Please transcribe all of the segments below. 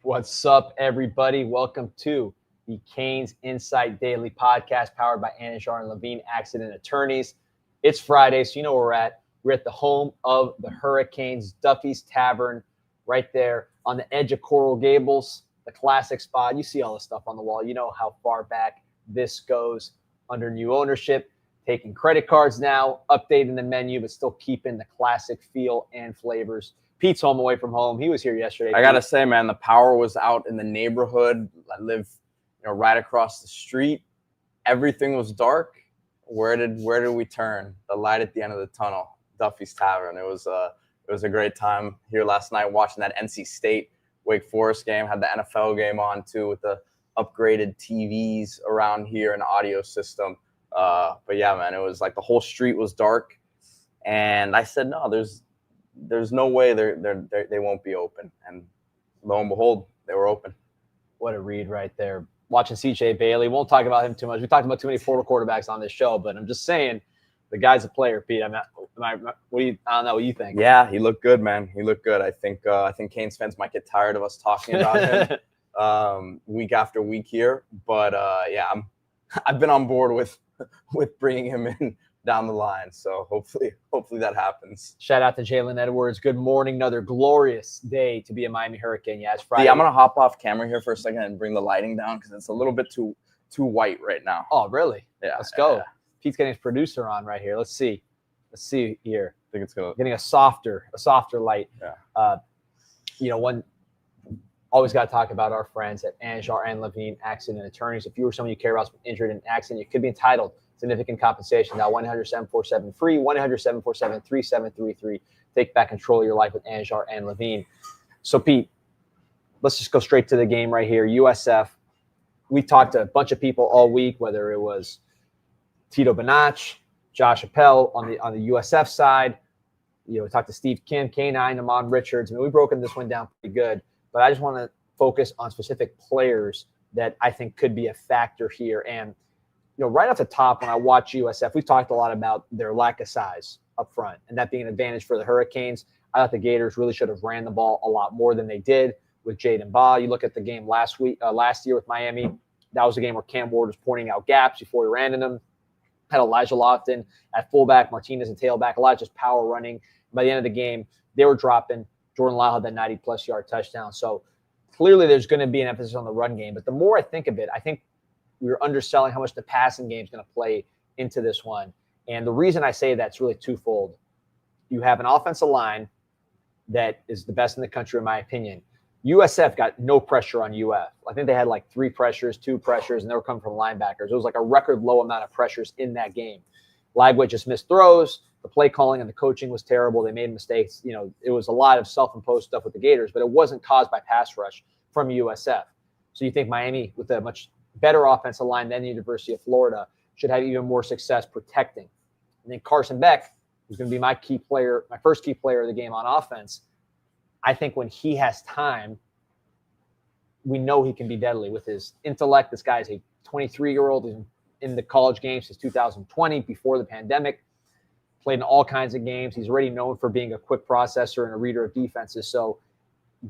What's up, everybody? Welcome to the CanesInSight Daily Podcast powered by Anajar and Levine Accident Attorneys. It's Friday, so you know where we're at. We're at the home of the Hurricanes, Duffy's Tavern, right there on the edge of Coral Gables, the classic spot. You see all the stuff on the wall. You know how far back this goes under new ownership. Taking credit cards now, updating the menu, but still keeping the classic feel and flavors. Pete's home away from home. He was here yesterday. I gotta say, man, the power was out in the neighborhood. I live, right across the street. Everything was dark. Where did we turn? The light at the end of the tunnel, Duffy's Tavern. It was a great time here last night watching that NC State Wake Forest game. Had the NFL game on too with the upgraded TVs around here and audio system. But yeah, man, it was like the whole street was dark, and I said, no, there's no way they won't be open. And lo and behold, they were open. What a read right there. Watching CJ Bailey. Won't talk about him too much. We talked about too many Florida quarterbacks on this show, but I'm just saying the guy's a player, Pete. I don't know what you think. Yeah, he looked good, man. He looked good. I think Canes fans might get tired of us talking about him week after week here. But yeah, I've been on board with bringing him in down the line. So hopefully that happens. Shout out to Jalen Edwards. Good morning. Another glorious day to be a Miami Hurricane. Yeah, it's Friday. Yeah, I'm going to hop off camera here for a second and bring the lighting down because it's a little bit too white right now. Oh, really? Yeah. Let's go. Yeah. Pete's getting his producer on right here. Let's see here. I think it's getting a softer light. Yeah. Always got to talk about our friends at Anajar and Levine Accident Attorneys. If you or someone you care about has been injured in an accident, you could be entitled to significant compensation. Now, 1-800-747-FREE, 1-800-747-3733. Take back control of your life with Anajar and Levine. So, Pete, let's just go straight to the game right here. USF. We talked to a bunch of people all week, whether it was Tito Benach, Josh Appel on the USF side. We talked to Steve Kim, K9, Amon Richards. We've broken this one down pretty good. But I just want to focus on specific players that I think could be a factor here. And, right off the top, when I watch USF, we've talked a lot about their lack of size up front, and that being an advantage for the Hurricanes. I thought the Gators really should have ran the ball a lot more than they did with Jaden Baugh. You look at the game last year with Miami, that was a game where Cam Ward was pointing out gaps before he ran in them. Had Elijah Lofton at fullback, Martinez and tailback, a lot of just power running. By the end of the game, they were dropping. Jordan Lyle had that 90-plus yard touchdown. So clearly there's going to be an emphasis on the run game. But the more I think of it, I think we were underselling how much the passing game is going to play into this one. And the reason I say that's really twofold. You have an offensive line that is the best in the country, in my opinion. USF got no pressure on UF. I think they had like 3 pressures, 2 pressures, and they were coming from linebackers. It was like a record low amount of pressures in that game. Lagway just missed throws. The play calling and the coaching was terrible. They made mistakes. It was a lot of self-imposed stuff with the Gators, but it wasn't caused by pass rush from USF. So you think Miami, with a much better offensive line than the University of Florida, should have even more success protecting. And then Carson Beck, who's going to be my first key player of the game on offense, I think when he has time, we know he can be deadly with his intellect. This guy is a 23-year-old in the college game since 2020, before the pandemic. Played in all kinds of games. He's already known for being a quick processor and a reader of defenses. So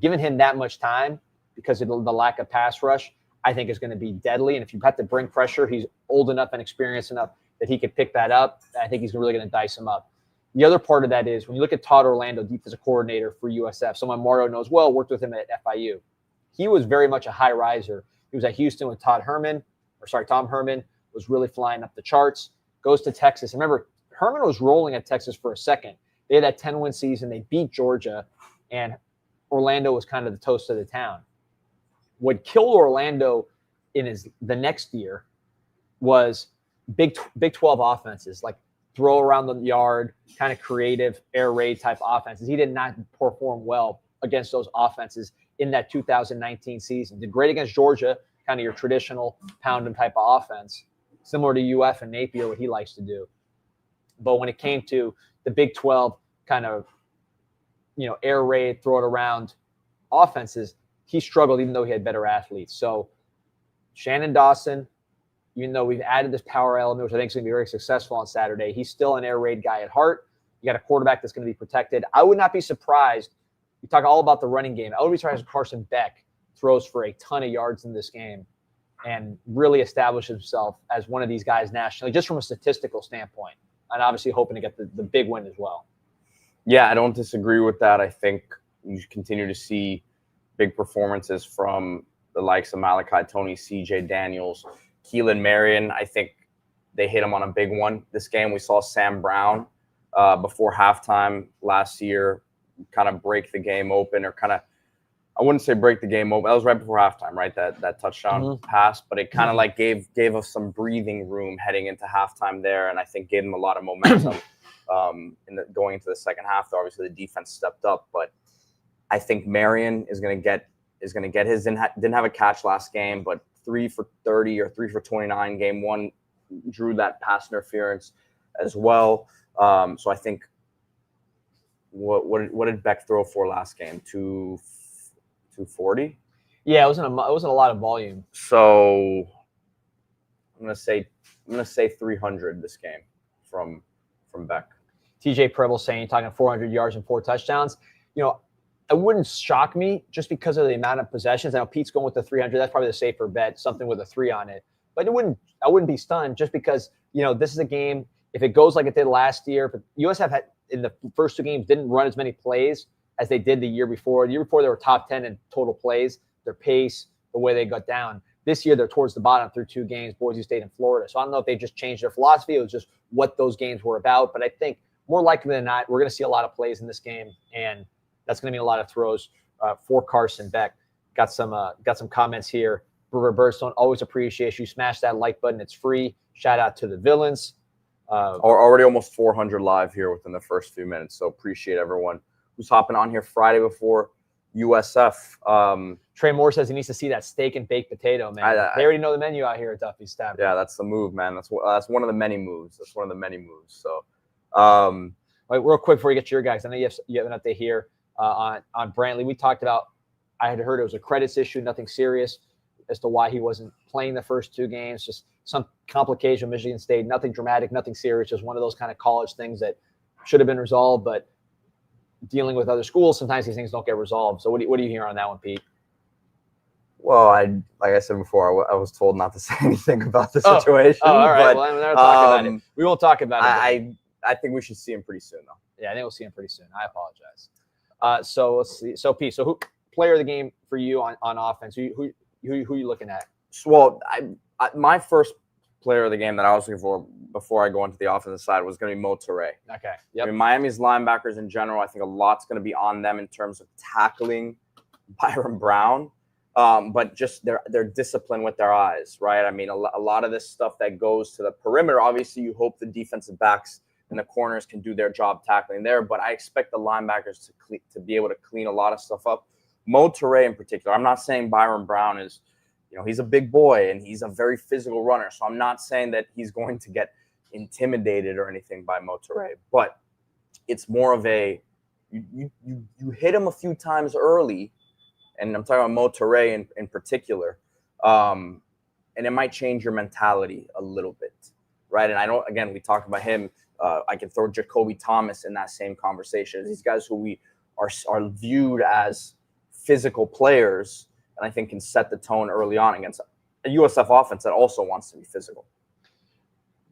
giving him that much time because of the lack of pass rush, I think is going to be deadly. And if you have to bring pressure, he's old enough and experienced enough that he could pick that up. I think he's really going to dice him up. The other part of that is when you look at Todd Orlando, defensive coordinator for USF, someone Mario knows well, worked with him at FIU. He was very much a high riser. He was at Houston with Tom Herman, was really flying up the charts, goes to Texas. Remember, Herman was rolling at Texas for a second. They had that 10-win season. They beat Georgia, and Orlando was kind of the toast of the town. What killed Orlando in the next year was Big 12 offenses, like throw around the yard, kind of creative, air raid type offenses. He did not perform well against those offenses in that 2019 season. Did great against Georgia, kind of your traditional pound and type of offense, similar to UF and Napier, what he likes to do. But when it came to the Big 12 kind of, air raid, throw it around offenses, he struggled even though he had better athletes. So Shannon Dawson, even though we've added this power element, which I think is going to be very successful on Saturday, he's still an air raid guy at heart. You got a quarterback that's going to be protected. I would not be surprised. You talk all about the running game. I would be surprised if Carson Beck throws for a ton of yards in this game and really establish himself as one of these guys nationally, just from a statistical standpoint, and obviously hoping to get the big win as well. Yeah, I don't disagree with that. I think you continue to see big performances from the likes of Malachi Tony, CJ Daniels, Keelan Marion. I think they hit him on a big one this game. We saw Sam Brown before halftime last year kind of break the game open, or kind of, I wouldn't say break the game open. That was right before halftime, right? That touchdown pass, but it kind of like gave us some breathing room heading into halftime there, and I think gave them a lot of momentum going into the second half. Obviously, the defense stepped up, but I think Marion is going to get his. Didn't have a catch last game, but 3 for 30 or 3 for 29 game one, drew that pass interference as well. So I think what did Beck throw for last game? 240. Yeah, it wasn't a lot of volume. So I'm gonna say 300 this game from Beck. TJ Preble saying, talking 400 yards and 4 touchdowns. You know, it wouldn't shock me just because of the amount of possessions. Now Pete's going with the 300. That's probably the safer bet, something with a 3 on it. But I wouldn't be stunned just because, you know, this is a game. If it goes like it did last year, but USF had in the first 2 games didn't run as many plays as they did the year before. The year before they were top 10 in total plays, their pace, the way they got down. This year they're towards the bottom through 2 games, Boise State and Florida. So I don't know if they just changed their philosophy. It was just what those games were about. But I think more likely than not, we're going to see a lot of plays in this game, and that's going to mean a lot of throws for Carson Beck. Got some comments here. Brewer Birdstone, always appreciate you. Smash that like button. It's free. Shout out to the villains. Already almost 400 live here within the first few minutes. So appreciate everyone who's hopping on here Friday before USF. Trey Moore says he needs to see that steak and baked potato, man. They already know the menu out here at Duffy's Tavern. Yeah, that's the move, man. That's one of the many moves. That's one of the many moves. So, Wait, real quick before you get to your guys, I know you have an update here on Brantley. We talked about, I had heard it was a credits issue, nothing serious as to why he wasn't playing the first 2 games. Just some complication with Michigan State, nothing dramatic, nothing serious, just one of those kind of college things that should have been resolved, but dealing with other schools, sometimes these things don't get resolved. So what do you hear on that one, Pete? Well, like I said before, I was told not to say anything about the situation. Oh, all right. But, well, we're not talking about it. We won't talk about it. I think we should see him pretty soon, though. Yeah, I think we'll see him pretty soon. I apologize. So let's see. So Pete, so who player of the game for you on offense? Who are you looking at? Well, my first player of the game that I was looking for before I go into the offensive side was going to be Mo Toure. Okay. Yep. I mean, Miami's linebackers in general, I think a lot's going to be on them in terms of tackling Byron Brown, but just their discipline with their eyes, right? I mean, a lot of this stuff that goes to the perimeter, obviously you hope the defensive backs and the corners can do their job tackling there, but I expect the linebackers to be able to clean a lot of stuff up. Mo Toure in particular, I'm not saying Byron Brown is, he's a big boy and he's a very physical runner. So I'm not saying that he's going to get intimidated or anything by Mo Toure, but it's more of a, you hit him a few times early, and I'm talking about Mo Toure in particular, and it might change your mentality a little bit, right? And we talked about him. I can throw Jacoby Thomas in that same conversation. These guys who we are viewed as physical players, and I think can set the tone early on against a USF offense that also wants to be physical.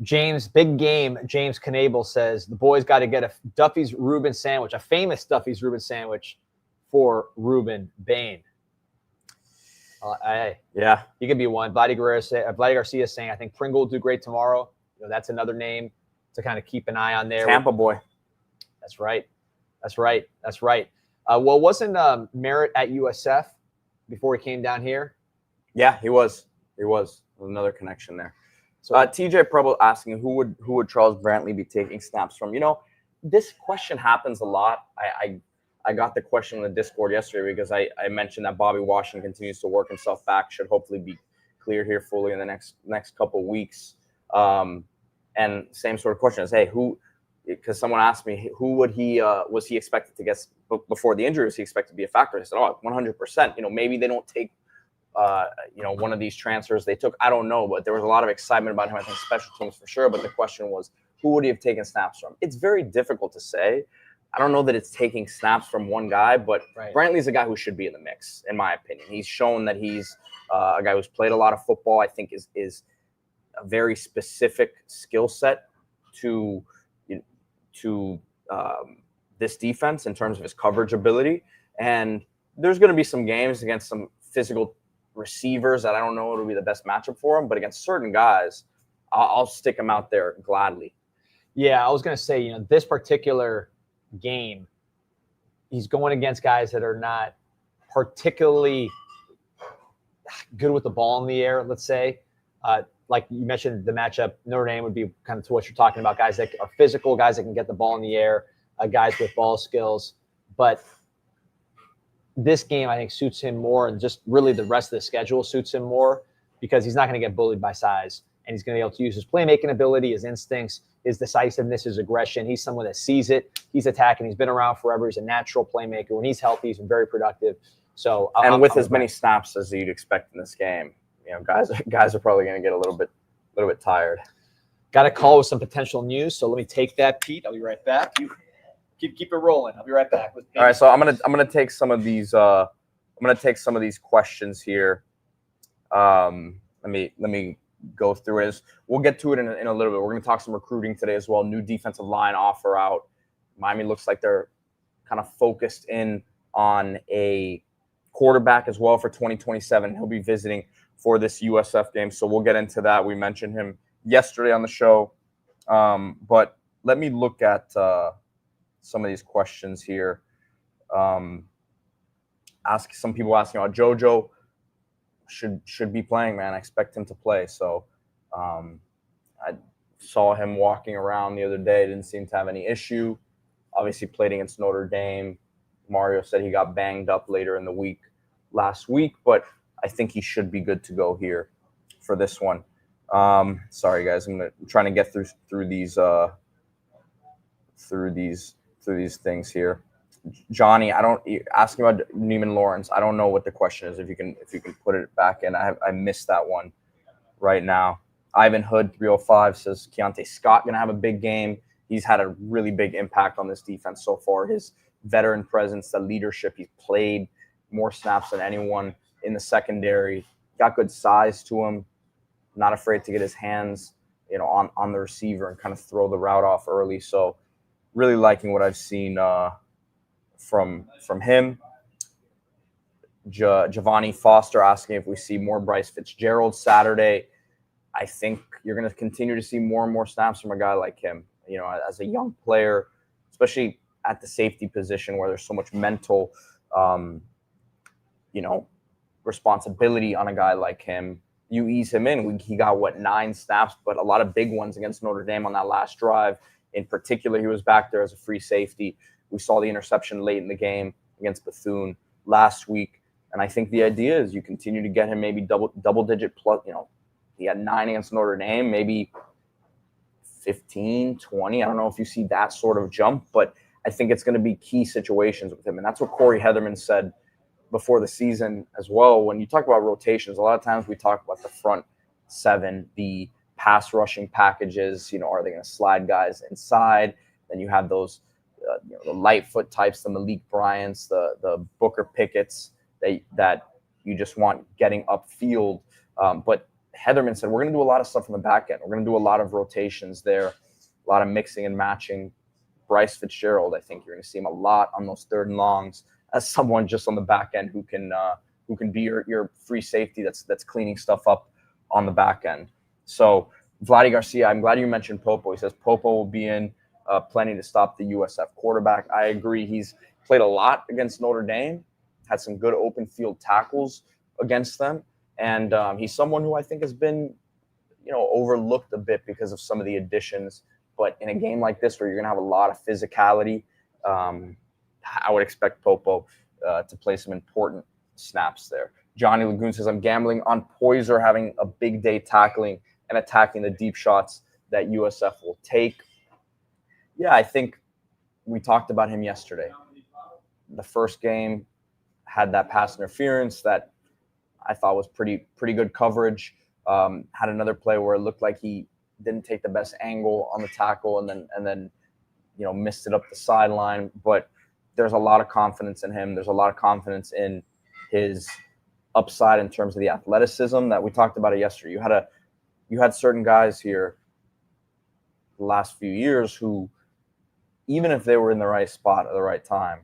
James, big game. James Canable says the boys got to get a Duffy's Reuben sandwich, a famous Duffy's Reuben sandwich for Reuben Bain. Yeah, he could be one. Vladdy Garcia is saying, I think Pringle will do great tomorrow. That's another name to kind of keep an eye on there. Tampa boy. That's right. Well, wasn't Merritt at USF before he came down here? Yeah, he was. Another connection there. So TJ Preble asking who would Charles Brantley be taking snaps from? This question happens a lot. I got the question in the Discord yesterday because I mentioned that Bobby Washington continues to work himself back, should hopefully be cleared here fully in the next couple of weeks. And same sort of question is, hey, because someone asked me, who would was he expected to get before the injury? Was he expected to be a factor? I said, 100%. Maybe they don't take, one of these transfers they took. I don't know, but there was a lot of excitement about him. I think special teams for sure. But the question was, who would he have taken snaps from? It's very difficult to say. I don't know that it's taking snaps from one guy, but Right. Brantley's a guy who should be in the mix, in my opinion. He's shown that he's a guy who's played a lot of football. I think is a very specific skill set to this defense in terms of his coverage ability. And there's going to be some games against some physical receivers that I don't know it'll be the best matchup for him, but against certain guys, I'll stick him out there gladly. Yeah, I was going to say, this particular game, he's going against guys that are not particularly good with the ball in the air, let's say. Like you mentioned, the matchup, Notre Dame would be kind of to what you're talking about, guys that are physical, guys that can get the ball in the air, guys with ball skills. But this game, I think, suits him more, and just really the rest of the schedule suits him more because he's not going to get bullied by size, and he's going to be able to use his playmaking ability, his instincts, his decisiveness, his aggression. He's someone that sees it. He's attacking. He's been around forever. He's a natural playmaker. When he's healthy, he's been very productive. So, with as many snaps as you'd expect in this game, guys are probably going to get a little bit tired. Got a call with some potential news, so let me take that, Pete. I'll be right back. You keep it rolling. I'll be right back. All right, so I'm gonna take some of these. I'm gonna take some of these questions here. Let me go through it. We'll get to it in a little bit. We're gonna talk some recruiting today as well. New defensive line offer out. Miami looks like they're kind of focused in on a quarterback as well for 2027. He'll be visiting for this USF game, so we'll get into that. We mentioned him yesterday on the show, but let me look at some of these questions here. Some people asking about JoJo should be playing, man. I expect him to play. So I saw him walking around the other day. Didn't seem to have any issue. Obviously played against Notre Dame. Mario said he got banged up later in the week last week, but I think he should be good to go here for this one. Sorry guys, I'm trying to get through these things here. Johnny, asking about Neiman Lawrence. I don't know what the question is. If you can put it back in, I missed that one right now. Ivan Hood 305 says Keontae Scott gonna have a big game. He's had a really big impact on this defense so far. His veteran presence, the leadership. He's played more snaps than anyone in the secondary. Got good size to him. Not afraid to get his hands, on the receiver and kind of throw the route off early. So really liking what I've seen from him. Giovanni Foster asking if we see more Bryce Fitzgerald Saturday. I think you're going to continue to see more and more snaps from a guy like him. As a young player, especially at the safety position where there's so much mental, responsibility on a guy like him. You ease him in. He got 9 snaps, but a lot of big ones against Notre Dame on that last drive. In particular, he was back there as a free safety. We saw the interception late in the game against Bethune last week. And I think the idea is you continue to get him maybe double digit plus, he had 9 against Notre Dame, maybe 15, 20. I don't know if you see that sort of jump, but I think it's going to be key situations with him. And that's what Corey Heatherman said before the season as well. When you talk about rotations, a lot of times we talk about the front 7, the pass rushing packages, are they going to slide guys inside? Then you have those, the Lightfoot types, the Malik Bryants, the Booker Pickett's that you just want getting upfield. But Heatherman said, we're going to do a lot of stuff on the back end. We're going to do a lot of rotations there, a lot of mixing and matching. Bryce Fitzgerald, I think you're going to see him a lot on those 3rd and longs as someone just on the back end who can be your free safety that's cleaning stuff up on the back end. So Vladdy Garcia, I'm glad you mentioned Popo. He says Popo will be in plenty to stop the USF quarterback. I agree. He's played a lot against Notre Dame, had some good open field tackles against them. And he's someone who I think has been, overlooked a bit because of some of the additions. But in a game like this where you're going to have a lot of physicality, I would expect Popo to play some important snaps there. Johnny Lagoon says, I'm gambling on Poyser having a big day tackling and attacking the deep shots that USF will take. Yeah, I think we talked about him yesterday. The first game had that pass interference that I thought was pretty good coverage. Had another play where it looked like he didn't take the best angle on the tackle, and then missed it up the sideline, but there's a lot of confidence in him. There's a lot of confidence in his upside in terms of the athleticism that we talked about it yesterday. You had certain guys here the last few years who, even if they were in the right spot at the right time,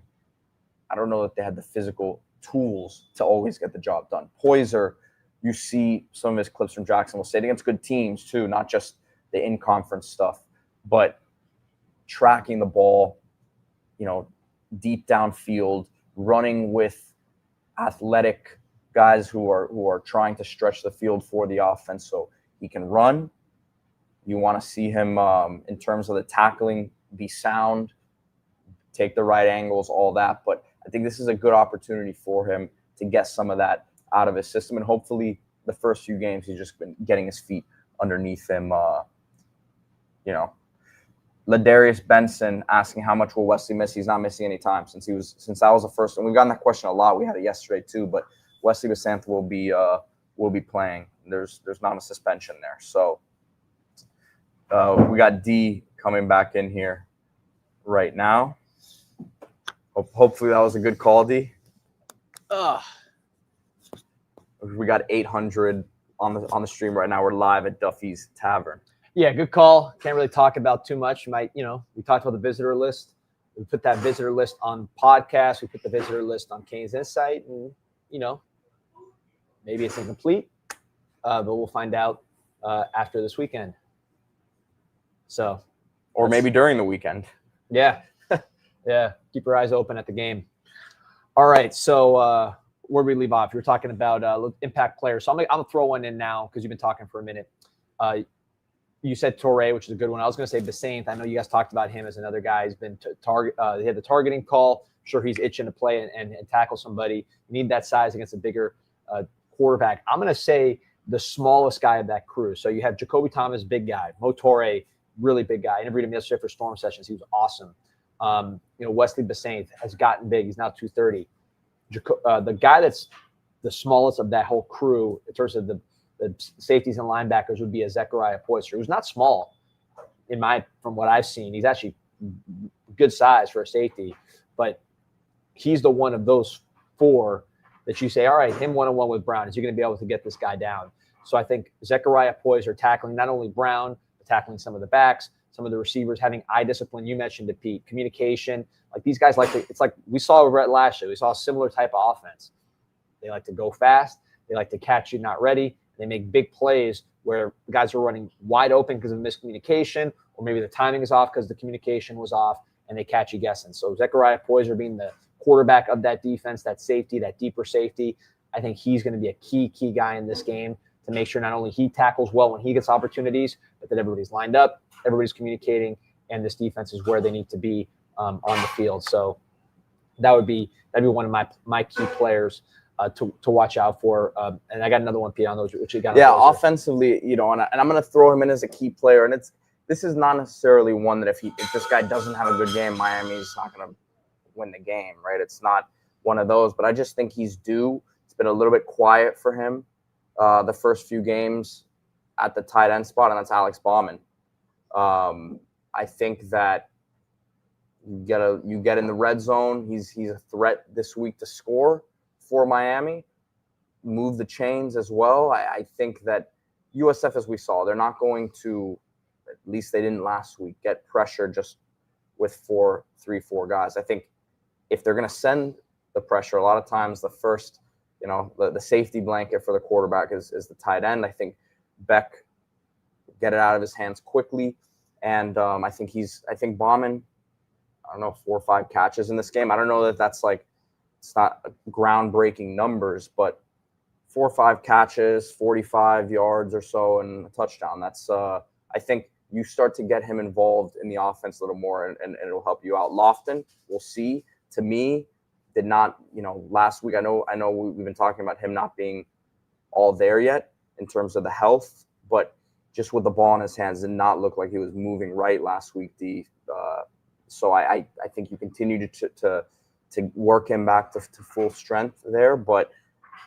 I don't know that they had the physical tools to always get the job done. Poyser, you see some of his clips from Jacksonville State against good teams too, not just the in-conference stuff, but tracking the ball, deep downfield, running with athletic guys who are trying to stretch the field for the offense. So he can run. You want to see him in terms of the tackling be sound, take the right angles, all that. But I think this is a good opportunity for him to get some of that out of his system. And hopefully the first few games he's just been getting his feet underneath him. Ladarius Benson asking how much will Wesley miss. He's not missing any time since that was the first. And we've gotten that question a lot. We had it yesterday too. But Wesley Basantha will be playing. There's not a suspension there. So we got D coming back in here right now. Hopefully that was a good call, D. We got 800 on the stream right now. We're live at Duffy's Tavern. Yeah, good call. Can't really talk about too much. We talked about the visitor list. We put that visitor list on podcast. We put the visitor list on CanesInSight, and maybe it's incomplete, but we'll find out after this weekend. So, or maybe during the weekend. Yeah, yeah. Keep your eyes open at the game. All right. So where do we leave off? You were talking about impact players. So I'm gonna throw one in now because you've been talking for a minute. You said Torre, which is a good one. I was going to say Basantha. I know you guys talked about him as another guy who's been target. He had the targeting call. I'm sure he's itching to play and tackle somebody. You need that size against a bigger quarterback. I'm going to say the smallest guy of that crew. So you have Jacoby Thomas, big guy. Mo Torre, really big guy. I interviewed him yesterday for Storm Sessions. He was awesome. Wesley Basantha has gotten big. He's now 230. The guy that's the smallest of that whole crew in terms of the safeties and linebackers would be a Zechariah Poyser, who's not small from what I've seen. He's actually good size for a safety, but he's the one of those four that you say, all right, him one-on-one with Brown. Is he going to be able to get this guy down? So I think Zechariah Poyser tackling not only Brown, but tackling some of the backs, some of the receivers, having eye discipline. You mentioned it, Pete. Communication. Like these guys it's like we saw over at last year. We saw a similar type of offense. They like to go fast. They like to catch you not ready. They make big plays where the guys are running wide open because of miscommunication, or maybe the timing is off because the communication was off, and they catch you guessing. So Zechariah Poyser being the quarterback of that defense, that safety, that deeper safety, I think he's going to be a key guy in this game to make sure not only he tackles well when he gets opportunities, but that everybody's lined up, everybody's communicating, and this defense is where they need to be on the field. So that'd be one of my key players to watch out for. And I got another one, Pete, on those, which you got. Yeah, offensively, and I'm going to throw him in as a key player. And this is not necessarily one that if this guy doesn't have a good game, Miami's not going to win the game, right? It's not one of those. But I just think he's due. It's been a little bit quiet for him the first few games at the tight end spot, and that's Alex Bauman. I think that you get in the red zone. He's a threat this week to score for Miami, move the chains as well. I think that USF, as we saw, they're not going to, at least they didn't last week, get pressure just with 4 guys. I think if they're going to send the pressure, a lot of times the first, the safety blanket for the quarterback is the tight end. I think Beck get it out of his hands quickly. And I think Bauman, 4 or 5 catches in this game. I don't know that that's it's not groundbreaking numbers, but 4 or 5 catches, 45 yards or so, and a touchdown. That's I think you start to get him involved in the offense a little more, and it'll help you out. Lofton, we'll see. To me, did not, last week, I know we've been talking about him not being all there yet in terms of the health, but just with the ball in his hands, did not look like he was moving right last week. So I think you continue to work him back to full strength there, but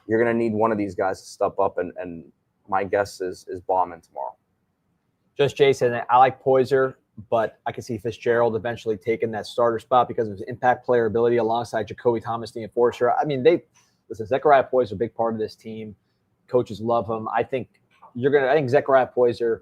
you're going to need one of these guys to step up, and my guess is Bauman tomorrow. Just Jason, I like Poyser. but I can see Fitzgerald eventually taking that starter spot because of his impact player ability alongside Jacoby Thomas, the enforcer. I mean, listen, Zechariah Poyser a big part of this team. Coaches love him. I think Zechariah Poyser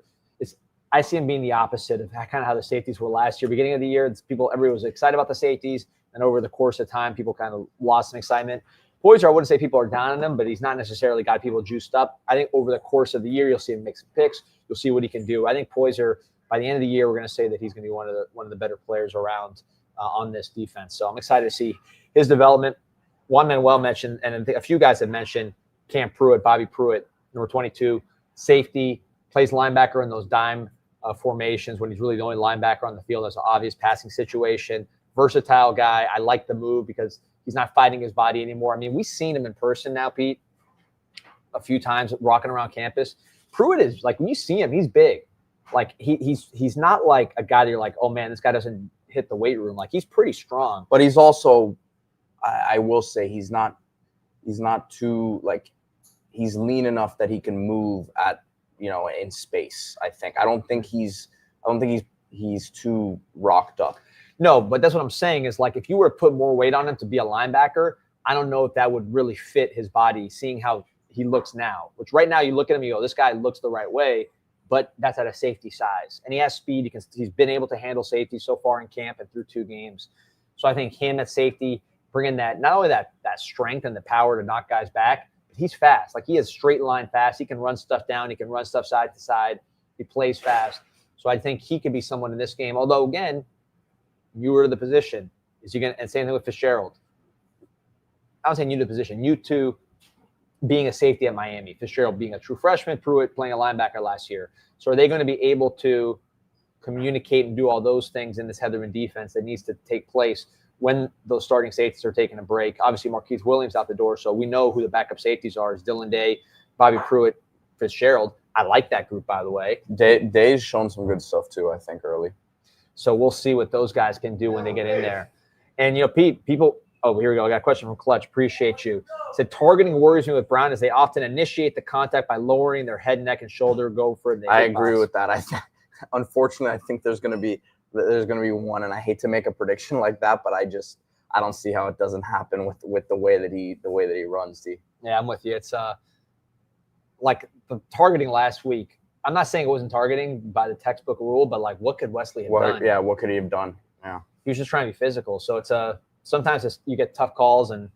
I see him being the opposite of kind of how the safeties were last year. Beginning of the year, everybody was excited about the safeties, and over the course of time, people kind of lost some excitement. Poyser, I wouldn't say people are down on him, but he's not necessarily got people juiced up. I think over the course of the year, you'll see him make some picks. You'll see what he can do. I think Poyser, by the end of the year, we're going to say that he's going to be one of the better players around on this defense. So I'm excited to see his development. Juan Manuel mentioned, and a few guys have mentioned Cam Pruitt, Bobby Pruitt, number 22, safety, plays linebacker in those dime formations when he's really the only linebacker on the field. That's an obvious passing situation. Versatile guy. I like the move because he's not fighting his body anymore. I mean, we've seen him in person now, Pete, a few times rocking around campus. Pruitt is like, when you see him, he's big. Like he's not like a guy that you're like, oh man, this guy doesn't hit the weight room. Like he's pretty strong. But he's also, I will say, he's not too like, he's lean enough that he can move in space. I don't think he's too rocked up. No, but that's what I'm saying is like if you were to put more weight on him to be a linebacker, I don't know if that would really fit his body, seeing how he looks now. Which right now you look at him, you go, this guy looks the right way, but that's at a safety size. And he has speed. He's been able to handle safety so far in camp and through 2 games. So I think him at safety, bringing that, not only that strength and the power to knock guys back, but he's fast. Like he has straight line fast. He can run stuff down. He can run stuff side to side. He plays fast. So I think he could be someone in this game. Although, again, you were to the position. And same thing with Fitzgerald. I was saying you to the position. You two being a safety at Miami. Fitzgerald being a true freshman. Pruitt playing a linebacker last year. So are they going to be able to communicate and do all those things in this Heatherman defense that needs to take place when those starting safeties are taking a break? Obviously, Marquise Williams out the door, so we know who the backup safeties are. It's Dylan Day, Bobby Pruitt, Fitzgerald. I like that group, by the way. Day's shown some good stuff, too, I think, early. So we'll see what those guys can do when they get in there. And, Pete, people – oh, here we go. I got a question from Clutch. Appreciate you. Said, targeting worries me with Brown as they often initiate the contact by lowering their head, neck, and shoulder, go for it. I agree with that. Unfortunately, I think there's going to be one, and I hate to make a prediction like that, but I don't see how it doesn't happen with the way that he runs. D. Yeah, I'm with you. It's like the targeting last week. I'm not saying it wasn't targeting by the textbook rule, but like, what could Wesley have done? Yeah, what could he have done? Yeah, he was just trying to be physical. So it's sometimes you get tough calls, and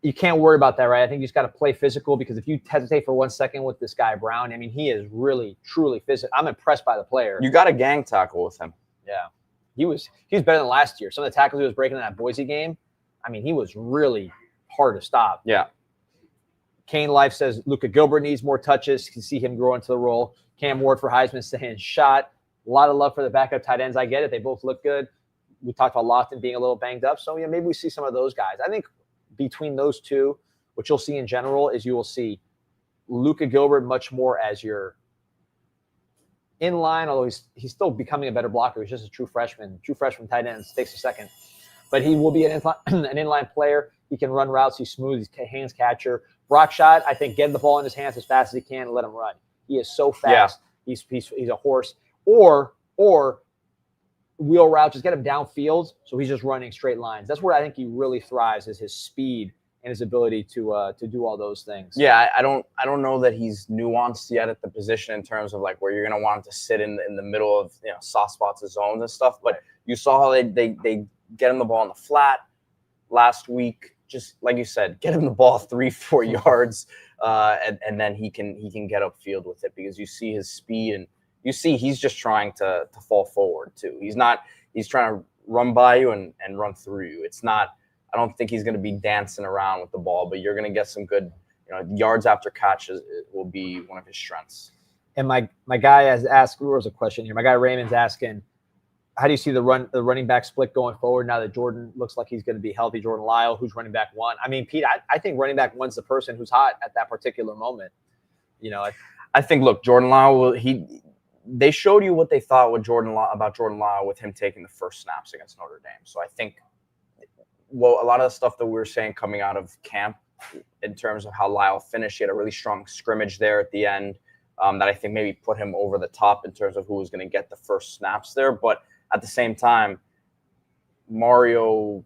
you can't worry about that, right? I think you just got to play physical, because if you hesitate for 1 second with this guy Brown, I mean, he is really truly physical. I'm impressed by the player. You got a gang tackle with him. Yeah, he was better than last year. Some of the tackles he was breaking in that Boise game, I mean, he was really hard to stop. Yeah. Kane Life says Luka Gilbert needs more touches. You can see him grow into the role. Cam Ward for Heisman saying shot. A lot of love for the backup tight ends. I get it. They both look good. We talked about Lofton being a little banged up. So, yeah, maybe we see some of those guys. I think between those two, what you'll see in general is you will see Luka Gilbert much more as your inline, although he's still becoming a better blocker. He's just a true freshman. True freshman tight ends takes a second. But he will be an inline player. He can run routes. He's smooth. He's a hands catcher. Brock Schott, I think, get the ball in his hands as fast as he can and let him run. He is so fast. Yeah. He's a horse. Or wheel route, just get him downfield so he's just running straight lines. That's where I think he really thrives, is his speed and his ability to do all those things. Yeah, I don't know that he's nuanced yet at the position in terms of like where you're going to want him to sit in the middle of soft spots and zones and stuff. But you saw how they get him the ball in the flat last week. Just like you said, get him the ball 3-4 yards, and then he can get upfield with it, because you see his speed, and you see he's just trying to fall forward too. He's trying to run by you and run through you. It's not. I don't think he's going to be dancing around with the ball, but you're going to get some good yards after catches. It will be one of his strengths. And my guy has asked. There was a question here. My guy Raymond's asking, how do you see the running back split going forward now that Jordan looks like he's going to be healthy? Jordan Lyle, who's running back one? I mean, Pete, I think running back one's the person who's hot at that particular moment. I think, look, Jordan Lyle they showed you what they thought about Jordan Lyle with him taking the first snaps against Notre Dame. So I think, a lot of the stuff that we were saying coming out of camp in terms of how Lyle finished, he had a really strong scrimmage there at the end. that I think maybe put him over the top in terms of who was going to get the first snaps there. But at the same time, Mario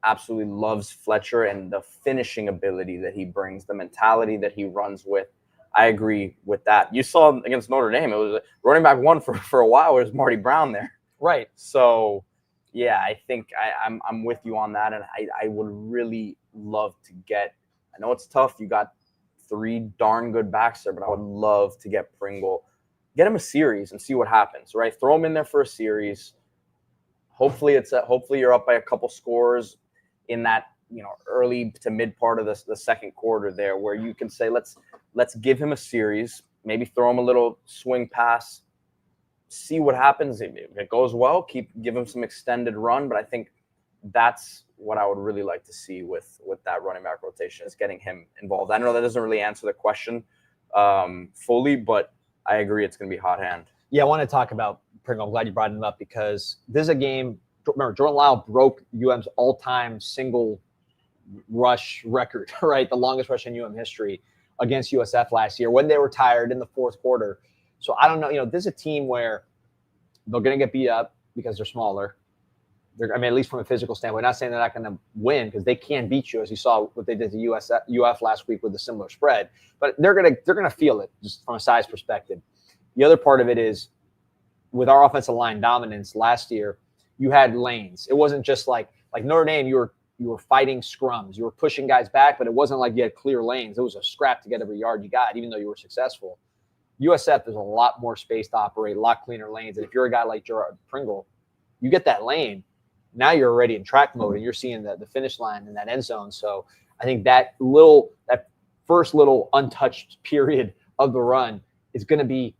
absolutely loves Fletcher and the finishing ability that he brings, the mentality that he runs with. I agree with that. You saw against Notre Dame, it was running back one for a while. It was Marty Brown there. Right. So, yeah, I think I'm with you on that. And I would really love to get – I know it's tough. You got 3 darn good backs there, but I would love to get Pringle. Get him a series and see what happens, right? Throw him in there for a series. Hopefully you're up by a couple scores in that, early to mid part of the second quarter there, where you can say, let's give him a series, maybe throw him a little swing pass, see what happens. If it goes well, give him some extended run. But I think that's what I would really like to see with that running back rotation, is getting him involved. I know that doesn't really answer the question fully, but I agree it's going to be hot hand. Yeah, I want to talk about Pringle. I'm glad you brought him up, because this is a game. Remember, Jordan Lyle broke UM's all-time single rush record, right? The longest rush in UM history against USF last year when they were tired in the fourth quarter. So I don't know. This is a team where they're going to get beat up because they're smaller. At least from a physical standpoint. Not saying they're not going to win, because they can beat you, as you saw what they did to UF last week with a similar spread. But they're gonna feel it just from a size perspective. The other part of it is, with our offensive line dominance last year, you had lanes. It wasn't just like Notre Dame. You were fighting scrums. You were pushing guys back, but it wasn't like you had clear lanes. It was a scrap to get every yard you got, even though you were successful. USF, there's a lot more space to operate, a lot cleaner lanes. And if you're a guy like Gerard Pringle, you get that lane. Now you're already in track mode, and you're seeing the finish line in that end zone. So I think that first little untouched period of the run is going to be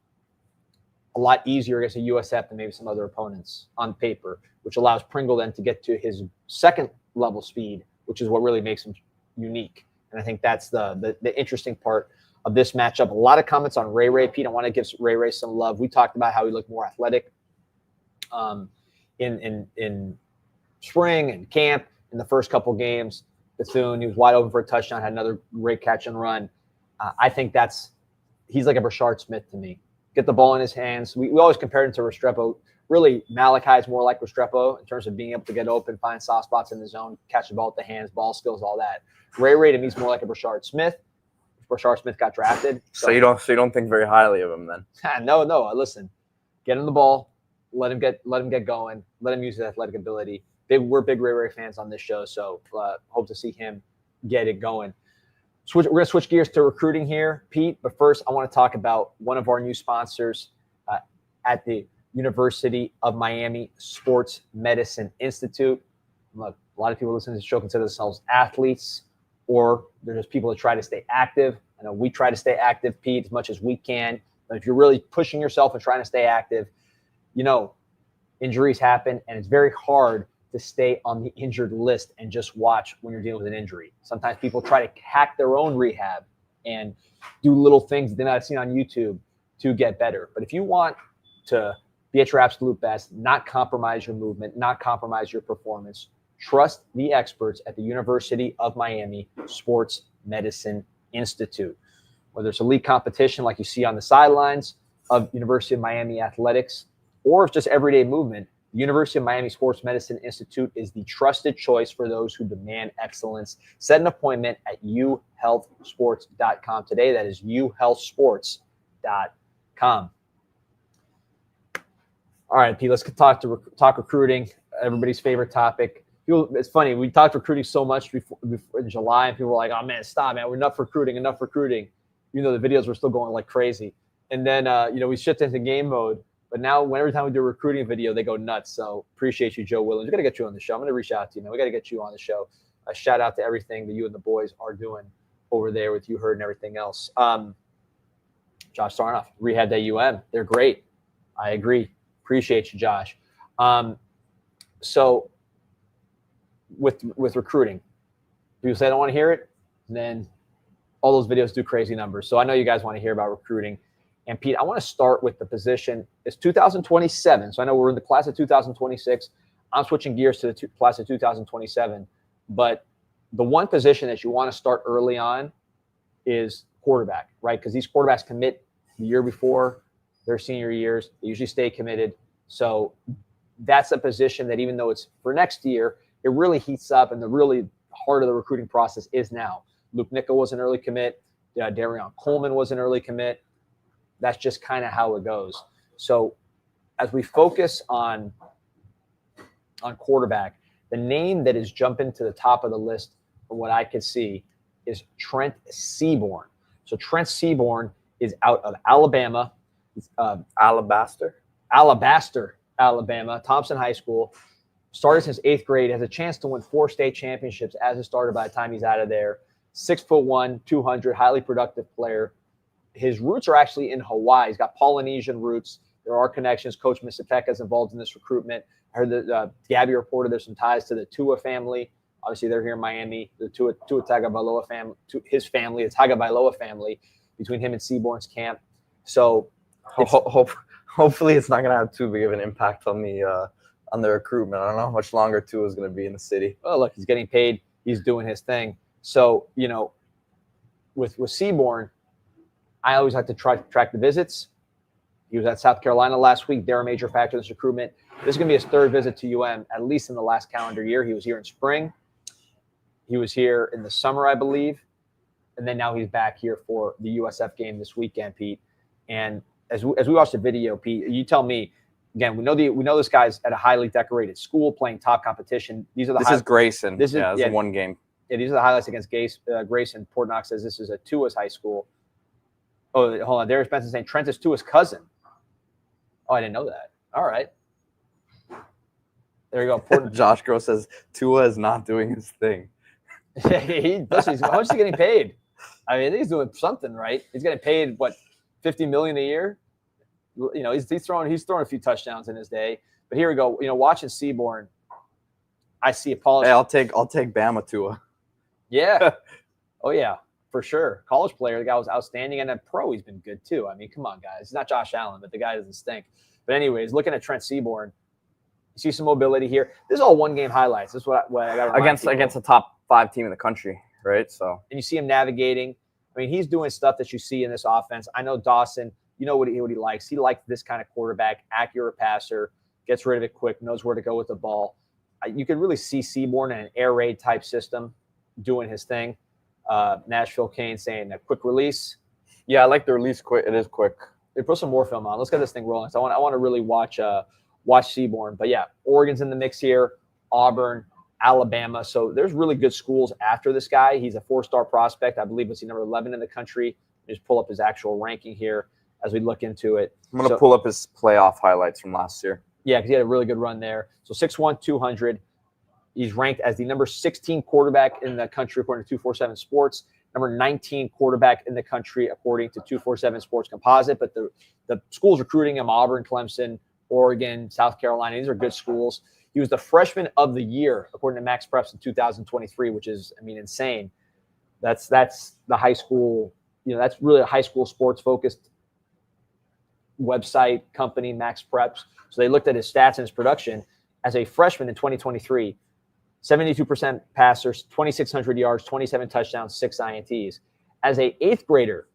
a lot easier against a USF than maybe some other opponents on paper, which allows Pringle then to get to his second level speed, which is what really makes him unique. And I think that's the interesting part of this matchup. A lot of comments on Ray. Pete, I want to give Ray some love. We talked about how he looked more athletic in spring and camp in the first couple games. Bethune, he was wide open for a touchdown, had another great catch and run. I think he's like a Brashard Smith to me. Get the ball in his hands. We always compared him to Restrepo. Really, Malachi is more like Restrepo in terms of being able to get open, find soft spots in the zone, catch the ball with the hands, ball skills, all that. Ray to me is more like a Brashard Smith. Brashard Smith got drafted. So you don't think very highly of him then? No. Listen, get him the ball, let him get going, let him use his athletic ability. We're big Ray fans on this show, so hope to see him get it going. We're going to switch gears to recruiting here, Pete. But first, I want to talk about one of our new sponsors at the University of Miami Sports Medicine Institute. Look, a lot of people listening to this show consider themselves athletes, or they're just people that try to stay active. I know we try to stay active, Pete, as much as we can. But if you're really pushing yourself and trying to stay active, injuries happen, and it's very hard to stay on the injured list and just watch when you're dealing with an injury. Sometimes people try to hack their own rehab and do little things that they might have seen on YouTube to get better. But if you want to be at your absolute best, not compromise your movement, not compromise your performance, trust the experts at the University of Miami Sports Medicine Institute. Whether it's elite competition like you see on the sidelines of University of Miami athletics, or it's just everyday movement, the University of Miami Sports Medicine Institute is the trusted choice for those who demand excellence. Set an appointment at uhealthsports.com today. That is uhealthsports.com. All right, Pete, let's talk recruiting, everybody's favorite topic. It's funny, we talked recruiting so much before in July, and people were like, oh, man, stop, man. We're enough recruiting. Even though the videos were still going like crazy. And then, we shifted into game mode. But now, every time we do a recruiting video, they go nuts. So appreciate you, Joe Williams. We got to get you on the show. I'm going to reach out to you, man. We got to get you on the show. A shout out to everything that you and the boys are doing over there with UHERD and everything else. Josh Sarnoff, Rehab at UM. They're great. I agree. Appreciate you, Josh. So with recruiting, people say I don't want to hear it, and then all those videos do crazy numbers. So I know you guys want to hear about recruiting. And Pete, I want to start with the position. It's 2027, so I know we're in the class of 2026. I'm switching gears to the class of 2027. But the one position that you want to start early on is quarterback, right? Because these quarterbacks commit the year before their senior years. They usually stay committed. So that's a position that even though it's for next year, it really heats up, and the really heart of the recruiting process is now. Luke Nickel was an early commit. Darion Coleman was an early commit. That's just kind of how it goes. So as we focus on quarterback, the name that is jumping to the top of the list from what I could see is Trent Seaborn. So Trent Seaborn is out of Alabama. Alabaster, Alabama, Thompson High School. Started since 8th grade, has a chance to win 4 state championships as a starter by the time he's out of there. 6'1", 200, highly productive player. His roots are actually in Hawaii. He's got Polynesian roots. There are connections. Coach Misapeka is involved in this recruitment. I heard that Gabby reported there's some ties to the Tua family. Obviously, they're here in Miami. The Tua Tagovailoa family, his family, the Tagovailoa family, between him and Seaborn's camp. So hopefully it's not going to have too big of an impact on the recruitment. I don't know how much longer Tua is going to be in the city. Oh, look, he's getting paid. He's doing his thing. So, with Seaborn, I always like to track the visits. He was at South Carolina last week. They're a major factor in this recruitment. This is going to be his 3rd visit to UM, at least in the last calendar year. He was here in spring. He was here in the summer, I believe. And then now he's back here for the USF game this weekend, Pete. And as we watch the video, Pete, you tell me, again, we know this guy's at a highly decorated school playing top competition. These are the This is Grayson. This is a one game. Yeah, these are the highlights against Grayson. Port Knox says this is a Tua's high school. Oh, hold on. Darius Benson saying Trent is Tua's cousin. Oh, I didn't know that. All right. There you go. Josh Gross says Tua is not doing his thing. He does. How much is he getting paid? I mean, he's doing something right. He's getting paid what, $50 million a year. He's thrown a few touchdowns in his day. But here we go. Watching Seaborn, I see a polish. Hey, I'll take Bama Tua. Yeah. Oh yeah, for sure. College player, the guy was outstanding, and a pro, he's been good too. I mean, come on, guys. He's not Josh Allen, but the guy doesn't stink. But anyways, looking at Trent Seaborn, you see some mobility here. This is all one-game highlights. This is what I got against a top 5 team in the country, right? So, and you see him navigating. I mean, he's doing stuff that you see in this offense. I know Dawson. You know what he likes. He likes this kind of quarterback, accurate passer, gets rid of it quick, knows where to go with the ball. You could really see Seaborn in an air raid type system doing his thing. Nashville Kane saying a quick release. Yeah, I like the release quick. It is quick. They put some more film on. Let's get this thing rolling. So I want to really watch Seaborn. But yeah, Oregon's in the mix here. Auburn, Alabama. So there's really good schools after this guy. He's a 4-star prospect. I believe it's number 11 in the country. Just pull up his actual ranking here as we look into it. I'm going to pull up his playoff highlights from last year. Yeah, because he had a really good run there. So 6'1", 200. He's ranked as the number 16 quarterback in the country according to 247 Sports, number 19 quarterback in the country according to 247 Sports Composite. But the schools recruiting him, Auburn, Clemson, Oregon, South Carolina, these are good schools. He was the freshman of the year according to Max Preps in 2023, which is, insane. That's the high school, that's really a high school sports focused website company, Max Preps. So they looked at his stats and his production as a freshman in 2023. 72% passers, 2,600 yards, 27 touchdowns, 6 INTs. As a 8th grader,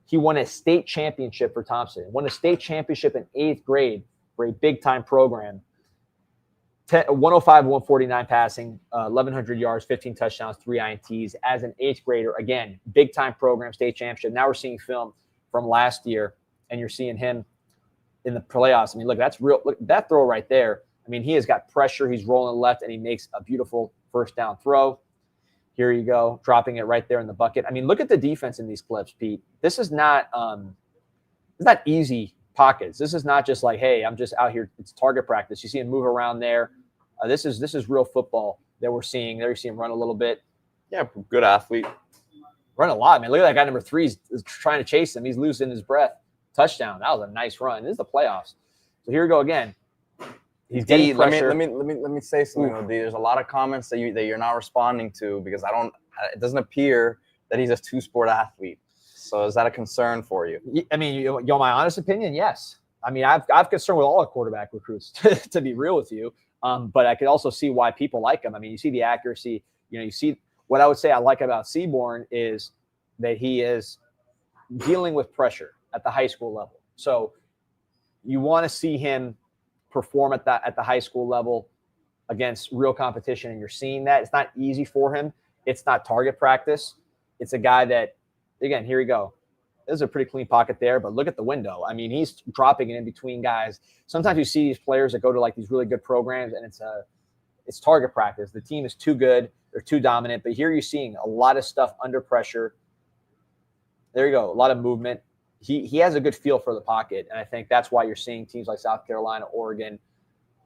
he won a state championship for Thompson. Won a state championship in 8th grade for a big-time program. 105, 149 passing, 1,100 yards, 15 touchdowns, 3 INTs. As an 8th grader, again, big-time program, state championship. Now we're seeing film from last year, and you're seeing him in the playoffs. Look, that's real. Look, that throw right there. He has got pressure. He's rolling left, and he makes a beautiful first down throw. Here you go, dropping it right there in the bucket. Look at the defense in these clips, Pete. This is not it's not easy pockets. This is not just like, hey, I'm just out here. It's target practice. You see him move around there. This is real football that we're seeing. There you see him run a little bit. Yeah, good athlete. Run a lot, man. Look at that guy, number 3 is trying to chase him. He's losing his breath. Touchdown. That was a nice run. This is the playoffs. So here we go again. He's getting pressure. Let me say something, though, D. There's a lot of comments that you're not responding to because it doesn't appear that he's a 2-sport athlete. So is that a concern for you? You want my honest opinion? Yes. I've concern with all our quarterback recruits, to be real with you. But I could also see why people like him. You see the accuracy. You see what I would say I like about Seaborn is that he is dealing with pressure. at the high school level. So you want to see him perform at the high school level against real competition, and you're seeing that. It's not easy for him. It's not target practice. It's a guy that, again, here we go. There's a pretty clean pocket there, but look at the window. I mean, he's dropping it in between guys. Sometimes you see these players that go to like these really good programs, and it's target practice. The team is too good. They're too dominant. But here you're seeing a lot of stuff under pressure. There you go. A lot of movement. He has a good feel for the pocket, and I think that's why you're seeing teams like South Carolina, Oregon,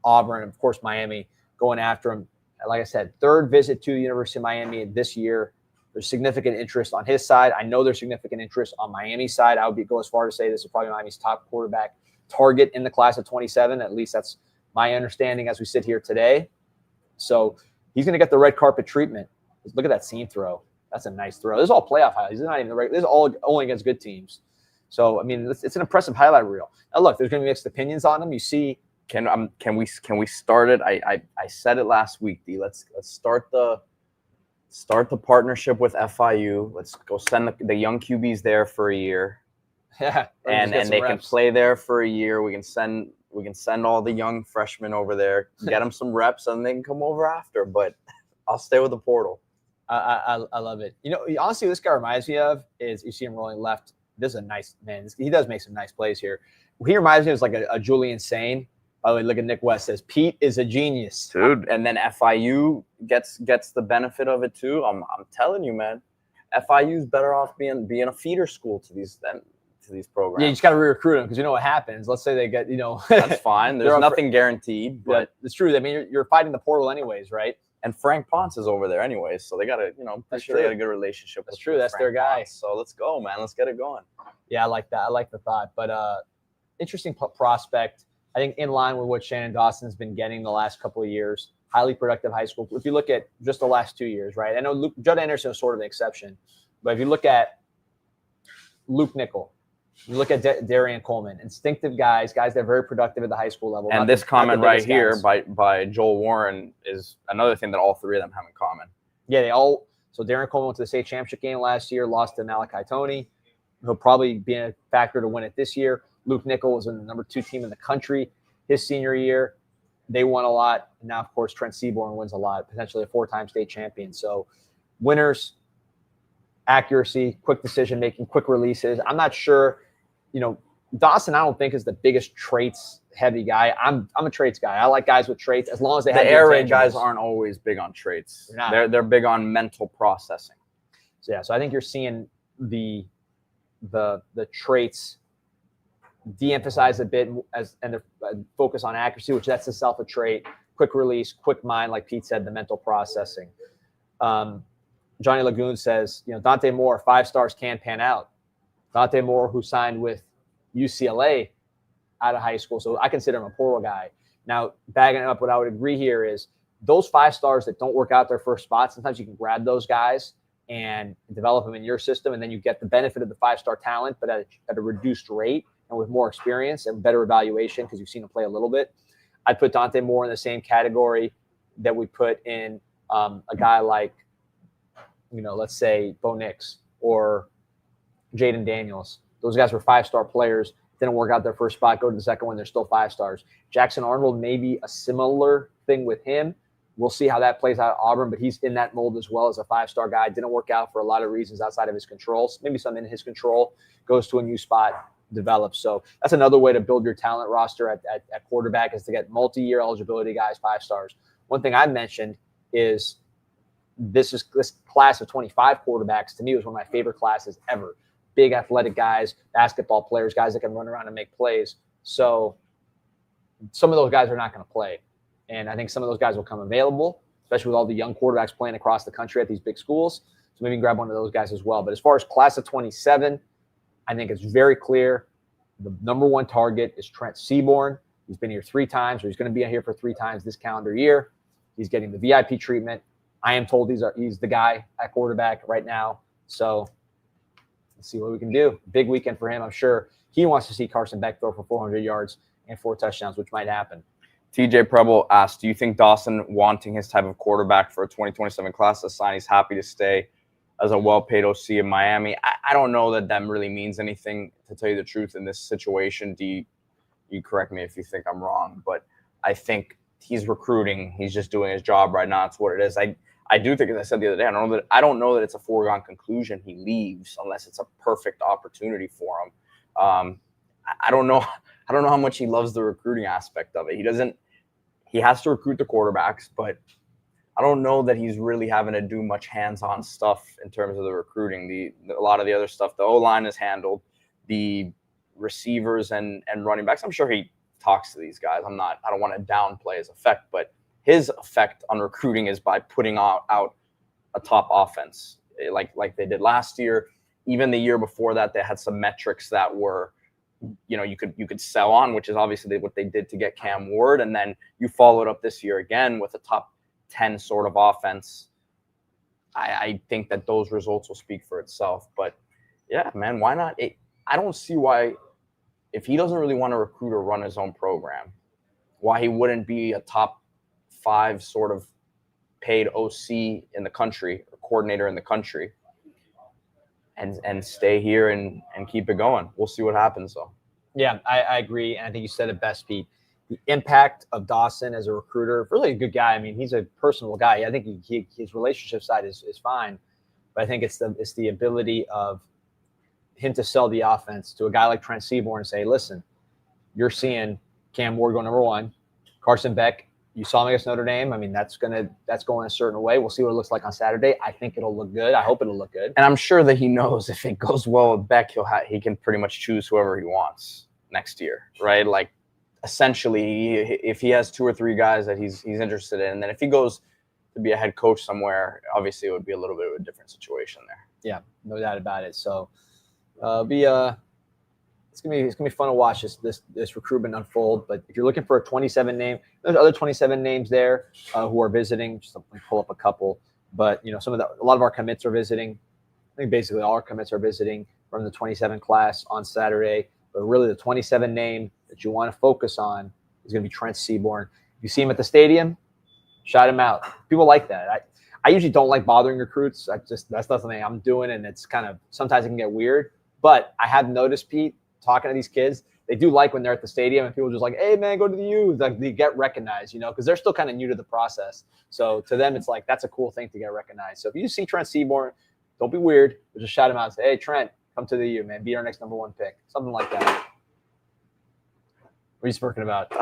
Auburn, and of course Miami going after him. Like I said, third visit to the University of Miami this year. There's significant interest on his side. I know there's significant interest on Miami's side. I would go as far to say this is probably Miami's top quarterback target in the class of 27. At least that's my understanding as we sit here today. So he's going to get the red carpet treatment. Look at that seam throw. That's a nice throw. This is all playoff highlights. This is not even the regular. This is all only against good teams. So, I mean, it's an impressive highlight reel. Now, look, there's going to be mixed opinions on him. You see. Can we start it? I said it last week, D. Let's start the partnership with FIU. Let's go send the young QBs there for a year. Yeah. And they can play there for a year. We can send all the young freshmen over there, get them some reps, and they can come over after. But I'll stay with the portal. I love it. You know, honestly, this guy reminds me of is you see him rolling left. This is a nice man. He does make some nice plays here. He reminds me of like a Julian Sane. By the way, look at Nick West says Pete is a genius, dude. And then FIU gets the benefit of it too. I'm telling you, man. FIU's better off being a feeder school to these programs. Yeah, you just got to re-recruit them because you know what happens. Let's say they get, that's fine. There's nothing guaranteed, but it's true. I mean, you're fighting the portal anyways, right? And Frank Ponce is over there anyways, so they got to, I'm sure they got a good relationship. That's true. That's their guy. So let's go, man. Let's get it going. Yeah, I like that. I like the thought. But interesting prospect. I think in line with what Shannon Dawson's been getting the last couple of years. Highly productive high school. If you look at just the last 2 years, right? I know Judd Anderson is sort of an exception, but if you look at Luke Nickel, you look at Darian Coleman, instinctive guys that are very productive at the high school level. And this comment right here by Joel Warren is another thing that all three of them have in common. Yeah, so Darian Coleman went to the state championship game last year, lost to Malachi Toney. He'll probably be a factor to win it this year. Luke Nickel was in the number 2 team in the country his senior year. They won a lot. And now, of course, Trent Seaborn wins a lot, potentially a 4-time state champion. So winners, accuracy, quick decision-making, quick releases. I'm not sure, Dawson I don't think is the biggest traits-heavy guy. I'm a traits guy. I like guys with traits as long as they have the air raid guys aren't always big on traits. They're big on mental processing. So I think you're seeing the traits de-emphasize a bit and focus on accuracy, which that's itself a trait. Quick release, quick mind, like Pete said, the mental processing. Johnny Lagoon says, Dante Moore, 5 stars can pan out. Dante Moore, who signed with UCLA out of high school, so I consider him a portal guy. Now, bagging up, what I would agree here is those 5 stars that don't work out their first spot, sometimes you can grab those guys and develop them in your system, and then you get the benefit of the 5-star talent, but at a reduced rate and with more experience and better evaluation because you've seen him play a little bit. I'd put Dante Moore in the same category that we put in a guy like, let's say Bo Nix or Jaden Daniels. Those guys were 5-star players. Didn't work out their first spot. Go to the second one. They're still 5 stars. Jackson Arnold, maybe a similar thing with him. We'll see how that plays out at Auburn, but he's in that mold as well as a 5-star guy. Didn't work out for a lot of reasons outside of his control. Maybe some in his control. Goes to a new spot, develops. So that's another way to build your talent roster at quarterback is to get multi-year eligibility guys, 5 stars. One thing I mentioned is this class of 25 quarterbacks to me was one of my favorite classes ever. Big athletic guys, basketball players, guys that can run around and make plays. So some of those guys are not going to play. And I think some of those guys will come available, especially with all the young quarterbacks playing across the country at these big schools. So maybe you can grab one of those guys as well. But as far as class of 27, I think it's very clear the number 1 target is Trent Seaborn. He's been here 3 times, or he's going to be here for 3 times this calendar year. He's getting the VIP treatment. I am told he's the guy at quarterback right now. So let's see what we can do. Big weekend for him. I'm sure he wants to see Carson Beck throw for 400 yards and 4 touchdowns, which might happen. TJ Preble asked, do you think Dawson wanting his type of quarterback for a 2027 class is a sign he's happy to stay as a well-paid OC in Miami. I don't know that really means anything, to tell you the truth, in this situation. You correct me if you think I'm wrong, but I think he's recruiting. He's just doing his job right now. It's what it is. I do think, as I said the other day, I don't know that it's a foregone conclusion he leaves unless it's a perfect opportunity for him. I don't know how much he loves the recruiting aspect of it. He has to recruit the quarterbacks, but I don't know that he's really having to do much hands-on stuff in terms of the recruiting. A lot of the other stuff, the O-line is handled. The receivers and running backs, I'm sure he talks to these guys. I don't want to downplay his effect, but his effect on recruiting is by putting out a top offense like they did last year. Even the year before that, they had some metrics that were, you could sell on, which is obviously what they did to get Cam Ward. And then you followed up this year again with a top 10 sort of offense. I think that those results will speak for itself. But yeah, man, why not? I don't see why, if he doesn't really want to recruit or run his own program, why he wouldn't be a top 5 sort of paid OC in the country, or coordinator in the country, and stay here and keep it going. We'll see what happens, though. Yeah, I agree. And I think you said it best, Pete. The impact of Dawson as a recruiter, really a good guy. I mean, he's a personal guy. I think his relationship side is fine. But I think it's the ability of him to sell the offense to a guy like Trent Seaborn and say, listen, you're seeing Cam Ward go number 1. Carson Beck, you saw him against Notre Dame. I mean, that's going a certain way. We'll see what it looks like on Saturday. I think it'll look good. I hope it'll look good. And I'm sure that he knows if it goes well with Beck, he can pretty much choose whoever he wants next year, right? Like, essentially, if he has 2 or 3 guys that he's interested in, and then if he goes to be a head coach somewhere, obviously it would be a little bit of a different situation there. Yeah, no doubt about it. So it's gonna be fun to watch this recruitment unfold. But if you're looking for a 27 name, there's other 27 names there who are visiting. Just pull up a couple. But a lot of our commits are visiting. I think basically all our commits are visiting from the 27 class on Saturday. But really, the 27 name that you want to focus on is going to be Trent Seaborn. If you see him at the stadium, shout him out. People like that. I usually don't like bothering recruits. That's not something I'm doing, and it's kind of, sometimes it can get weird. But I have noticed, Pete, talking to these kids, they do like when they're at the stadium and people are just like, hey, man, go to the U. Like, they get recognized, because they're still kind of new to the process. So to them, it's like, that's a cool thing to get recognized. So if you see Trent Seaborn, don't be weird. Just shout him out and say, hey, Trent, come to the U, man. Be our next number 1 pick. Something like that. What are you smirking about?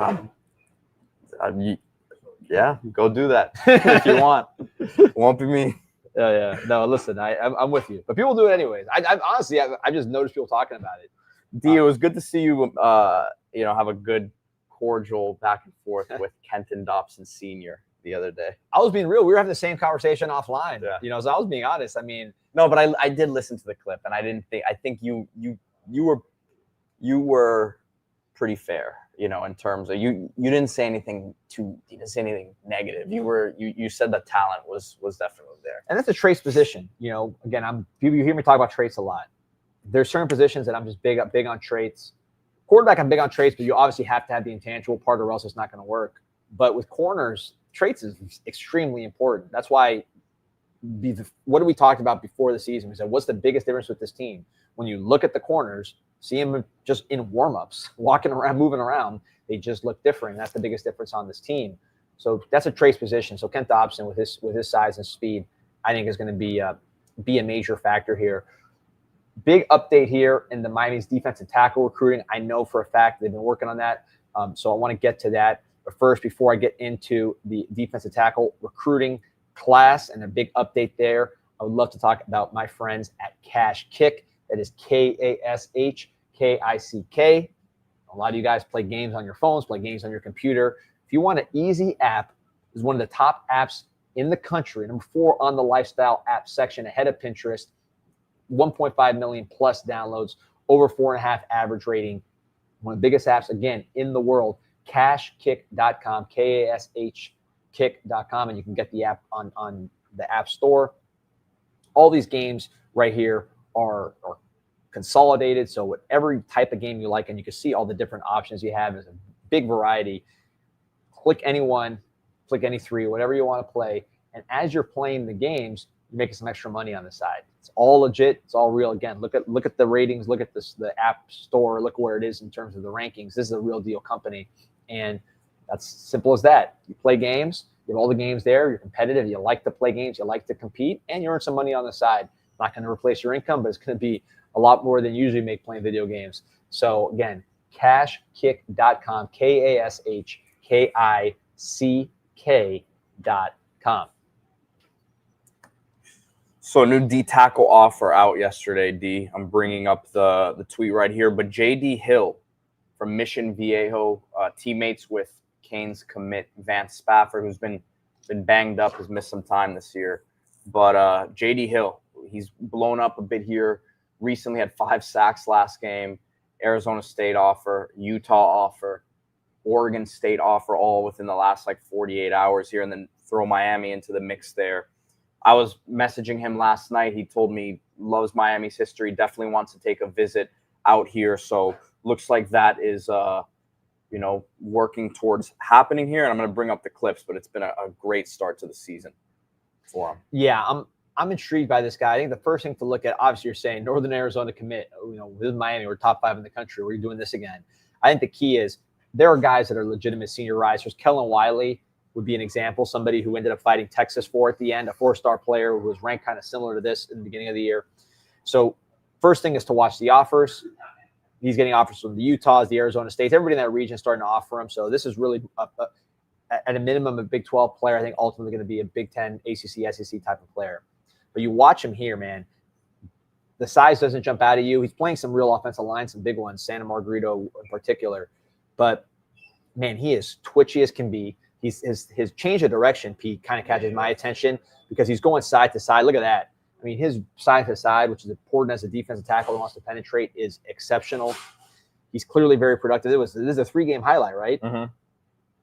Yeah, go do that if you want. It won't be me. Yeah. No, listen, I'm with you. But people do it anyways. I honestly, I just noticed people talking about it. D, it was good to see you, have a good, cordial back and forth with Kenton Dobson Sr. the other day. I was being real. We were having the same conversation offline. Yeah. So I was being honest. I mean, no, but I did listen to the clip, and I think you were pretty fair, in terms of you didn't say anything negative. You said that talent was definitely there. And that's a traits position. Again, you hear me talk about traits a lot. There's certain positions that I'm just big on traits. Quarterback, I'm big on traits, but you obviously have to have the intangible part or else it's not going to work. But with corners, traits is extremely important. That's why what we talked about before the season. We said, what's the biggest difference with this team? When you look at the corners, see them just in warm-ups, walking around, moving around, they just look different. That's the biggest difference on this team. So that's a trace position. So Kent Dobson, with his size and speed, I think is going to be a major factor here. Big update here in the Miami's defensive tackle recruiting. I know for a fact they've been working on that. So I want to get to that. But first, before I get into the defensive tackle recruiting class and a big update there, I would love to talk about my friends at KashKick. That is KashKick. A lot of you guys play games on your phones, play games on your computer. If you want an easy app, it's one of the top apps in the country, number 4 on the lifestyle app section, ahead of Pinterest. 1.5 million plus downloads, over 4.5 average rating. One of the biggest apps, again, in the world. KashKick.com, KashKick.com, and you can get the app on the App Store. All these games right here are consolidated, so whatever type of game you like, and you can see all the different options you have. There's a big variety. Click any one, click any 3, whatever you want to play. And as you're playing the games, you're making some extra money on the side. It's all legit. It's all real. Again, look at the ratings. Look at the app store. Look where it is in terms of the rankings. This is a real deal company, and that's simple as that. You play games. You have all the games there. You're competitive. You like to play games. You like to compete, and you earn some money on the side. Not going to replace your income, but it's going to be a lot more than you usually make playing video games. So again, KashKick.com, KashKick.com. So a new D tackle offer out yesterday, D. I'm bringing up the tweet right here. But J.D. Hill from Mission Viejo, teammates with Canes commit Vance Spafford, who's been banged up, has missed some time this year. But J.D. Hill, he's blown up a bit here. Recently had 5 sacks last game. Arizona State offer, Utah offer, Oregon State offer, all within the last 48 hours here, and then throw Miami into the mix there. I was messaging him last night. He told me loves Miami's history, definitely wants to take a visit out here. So looks like that is, working towards happening here. And I'm going to bring up the clips, but it's been a great start to the season for him. Yeah, I'm intrigued by this guy. I think the first thing to look at, obviously, you're saying Northern Arizona commit. With Miami, we're top 5 in the country. We're doing this again. I think the key is there are guys that are legitimate senior risers. Kellen Wiley would be an example, somebody who ended up fighting Texas for at the end, a 4-star player who was ranked kind of similar to this in the beginning of the year. So first thing is to watch the offers. He's getting offers from the Utahs, the Arizona States. Everybody in that region is starting to offer him. So this is really, at a minimum, a Big 12 player. I think ultimately going to be a Big 10, ACC, SEC type of player. But you watch him here, man. The size doesn't jump out at you. He's playing some real offensive lines, some big ones, Santa Margarita in particular. But, man, he is twitchy as can be. His change of direction, Pete, kind of catches my attention because he's going side to side. Look at that. I mean, his side to side, which is important as a defensive tackle who wants to penetrate, is exceptional. He's clearly very productive. This is a 3-game highlight, right? Mm-hmm.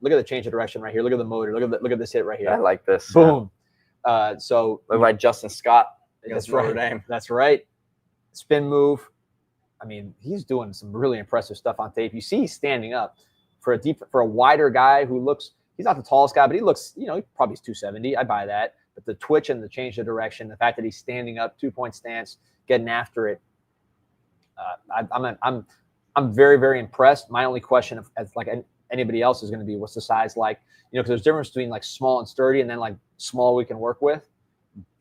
Look at the change of direction right here. Look at the motor. Look at this hit right here. I like this. Boom. Look like Justin Scott against Notre Dame. That's right. Spin move. I mean, he's doing some really impressive stuff on tape. You see he's standing up for a wider guy who looks. He's not the tallest guy, but he looks. He probably is 270. I buy that. But the twitch and the change of direction, the fact that he's standing up, 2-point stance, getting after it. I'm very, very impressed. My only question, as like anybody else, is going to be what's the size like? Because there's a difference between small and sturdy, and then small we can work with.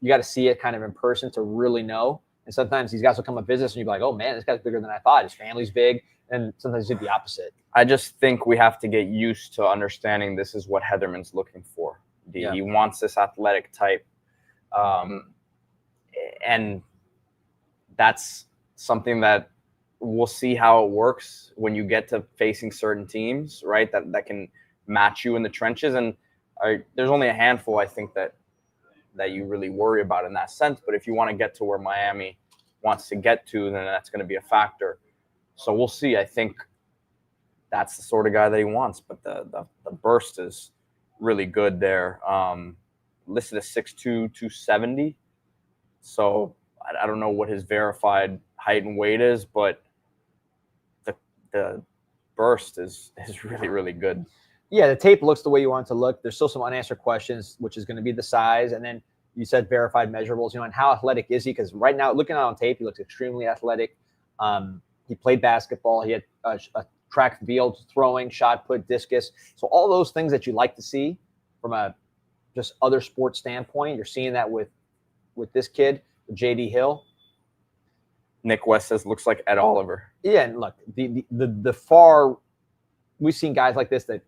You got to see it kind of in person to really know. And sometimes these guys will come up business, and you'll be like, oh man, this guy's bigger than I thought. His family's big, and sometimes it's the opposite. I just think we have to get used to understanding this is what Heatherman's looking for. Yeah. He wants this athletic type, and that's something that we'll see how it works when you get to facing certain teams, right? That can match you in the trenches, and there's only a handful, I think, that you really worry about in that sense. But if you want to get to where Miami wants to get to, then that's going to be a factor. So we'll see. I think that's the sort of guy that he wants. But the burst is really good there. Listed as 6'2", 270. So I don't know what his verified height and weight is, but the burst is really, really good. Yeah, the tape looks the way you want it to look. There's still some unanswered questions, which is going to be the size. And then you said verified measurables, and how athletic is he? Because right now, looking at it on tape, he looks extremely athletic. He played basketball. He had a track field, throwing, shot put, discus. So all those things that you like to see from a just other sports standpoint, you're seeing that with this kid, J.D. Hill. Nick West says looks like Ed Oliver. Yeah, and look, the far we've seen guys like this that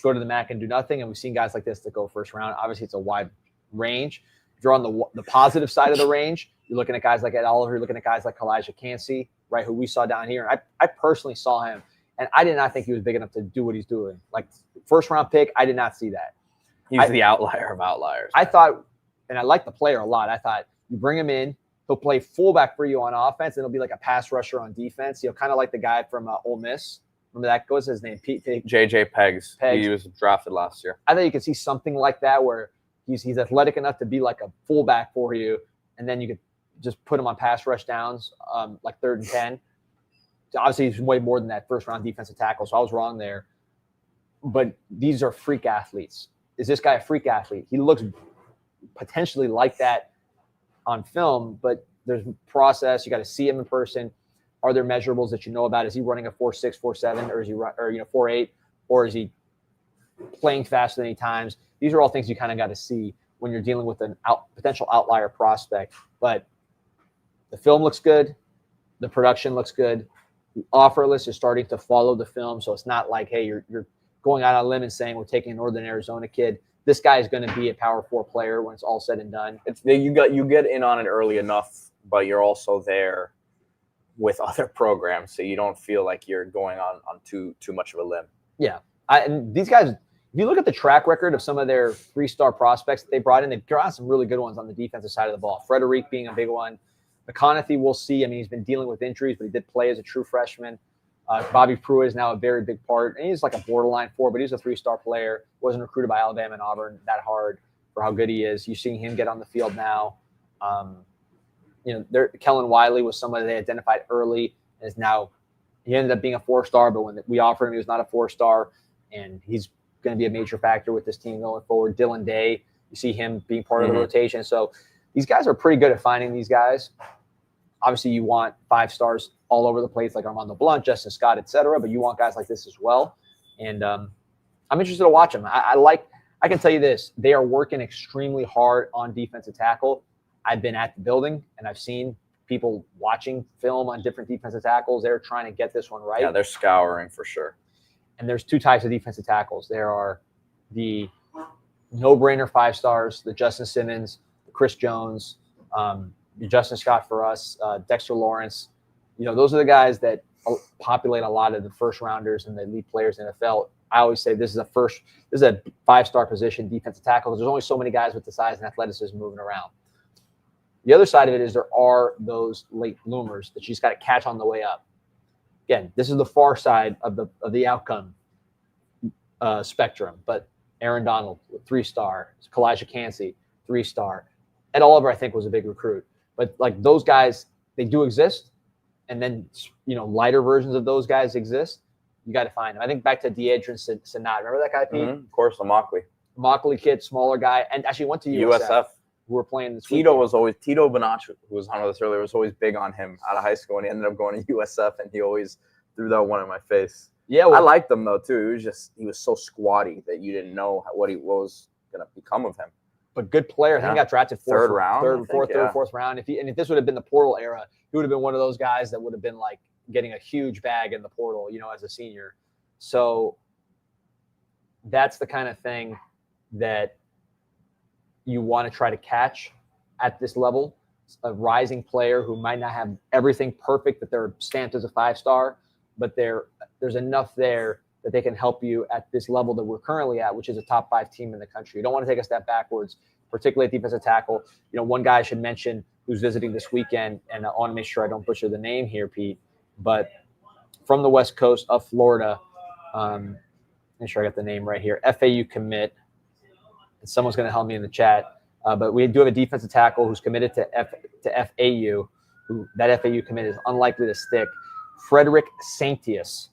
go to the MAC and do nothing, and we've seen guys like this that go first round. Obviously, it's a wide range. If you're on the positive side of the range, you're looking at guys like Ed Oliver, you're looking at guys like Kalijah Cansey, right, who we saw down here. I personally saw him, and I did not think he was big enough to do what he's doing. First round pick, I did not see that. He's the outlier of outliers. I thought, and I like the player a lot, I thought you bring him in, he'll play fullback for you on offense, and he'll be like a pass rusher on defense. Kind of like the guy from Ole Miss. Remember that? What's his name? JJ Peggs. He was drafted last year. I thought you could see something like that where he's athletic enough to be like a fullback for you, and then you could just put him on pass rush downs, like 3rd and 10. Obviously, he's way more than that first-round defensive tackle, so I was wrong there. But these are freak athletes. Is this guy a freak athlete? He looks potentially like that on film, but there's process. You got to see him in person. Are there measurables that you know about? Is he running a 4.6, 4.7, or is he 4.8, or is he playing faster than he times? These are all things you kind of got to see when you're dealing with an potential outlier prospect. But the film looks good. The production looks good. The offer list is starting to follow the film. So it's not like, hey, you're going out on a limb and saying we're taking a Northern Arizona kid. This guy is going to be a Power 4 player when it's all said and done. You get in on it early enough, but you're also there with other programs, so you don't feel like you're going on too much of a limb. Yeah. And these guys, if you look at the track record of some of their 3-star prospects that they brought in, they've got some really good ones on the defensive side of the ball. Frederic being a big one. McConaughey, we'll see. I mean, he's been dealing with injuries, but he did play as a true freshman. Bobby Pruitt is now a very big part. And he's like a borderline 4, but he's a 3-star player. Wasn't recruited by Alabama and Auburn that hard for how good he is. You're seeing him get on the field now. Kellen Wiley was somebody they identified early. And is now, he ended up being a 4-star, but when we offered him, he was not a 4-star. And he's going to be a major factor with this team going forward. Dylan Day, you see him being part of the rotation. So these guys are pretty good at finding these guys. Obviously, you want 5-stars all over the place, like Armando Blunt, Justin Scott, etc. But you want guys like this as well. And I'm interested to watch them. I can tell you this: they are working extremely hard on defensive tackle. I've been at the building and I've seen people watching film on different defensive tackles. They're trying to get this one right. Yeah, they're scouring for sure. And there's 2 types of defensive tackles. There are the no-brainer 5-stars, the Justin Simmons, the Chris Jones, Justin Scott for us, Dexter Lawrence. Those are the guys that populate a lot of the first-rounders and the elite players in the NFL. I always say this is a 5-star position, defensive tackle, because there's only so many guys with the size and athleticism moving around. The other side of it is there are those late bloomers that you just got to catch on the way up. Again, this is the far side of the outcome spectrum. But Aaron Donald, 3-star. Kalijah Cansey, 3-star. Ed Oliver, I think, was a big recruit. But like those guys, they do exist. And then, lighter versions of those guys exist. You got to find them. I think back to Deadrin Sanat. Remember that guy, Pete? Of course, the Mockley kid, smaller guy, and actually went to USF. Who were playing this Tito Bonacci, who was on with us earlier, was always big on him out of high school, and he ended up going to USF, and he always threw that one in my face. Yeah, I liked him though too. He was so squatty that you didn't know what was going to become of him. But good player. I think he got drafted fourth round. If this would have been the portal era, he would have been one of those guys that would have been like getting a huge bag in the portal, as a senior. So that's the kind of thing that you want to try to catch at this level. A rising player who might not have everything perfect, that they're stamped as a 5-star, but there's enough there that they can help you at this level that we're currently at, which is a top 5 team in the country. You don't want to take a step backwards, particularly at defensive tackle. One guy I should mention who's visiting this weekend, and I want to make sure I don't butcher the name here, Pete, but from the West Coast of Florida, make sure I got the name right here, FAU commit. And someone's going to help me in the chat. But we do have a defensive tackle who's committed to FAU. That FAU commit is unlikely to stick. Frederic Saintius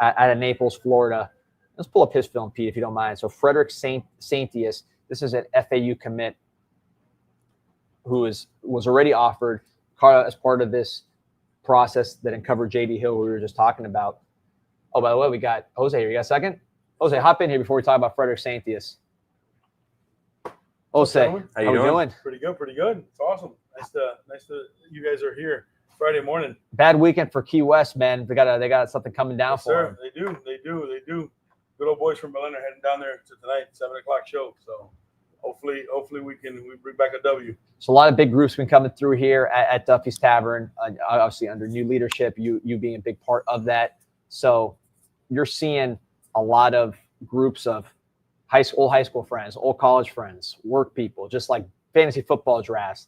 out of Naples, Florida. Let's pull up his film, Pete, if you don't mind. So Frederic Saintius, this is an FAU commit who was already offered as part of this process that uncovered J.D. Hill, who we were just talking about. Oh, by the way, we got Jose here. You got a second? Jose, hop in here before we talk about Frederic Saintius. Jose, how you doing? Pretty good. It's awesome. Nice to you guys are here Friday morning. Bad weekend for Key West, man. They got something coming down for them. They do. Good old boys from Berlin are heading down there to tonight, 7:00 show. So hopefully we bring back a W. So a lot of big groups been coming through here at Duffy's Tavern, obviously under new leadership, you being a big part of that. So you're seeing a lot of groups of old high school friends, old college friends, work people, just like fantasy football drafts.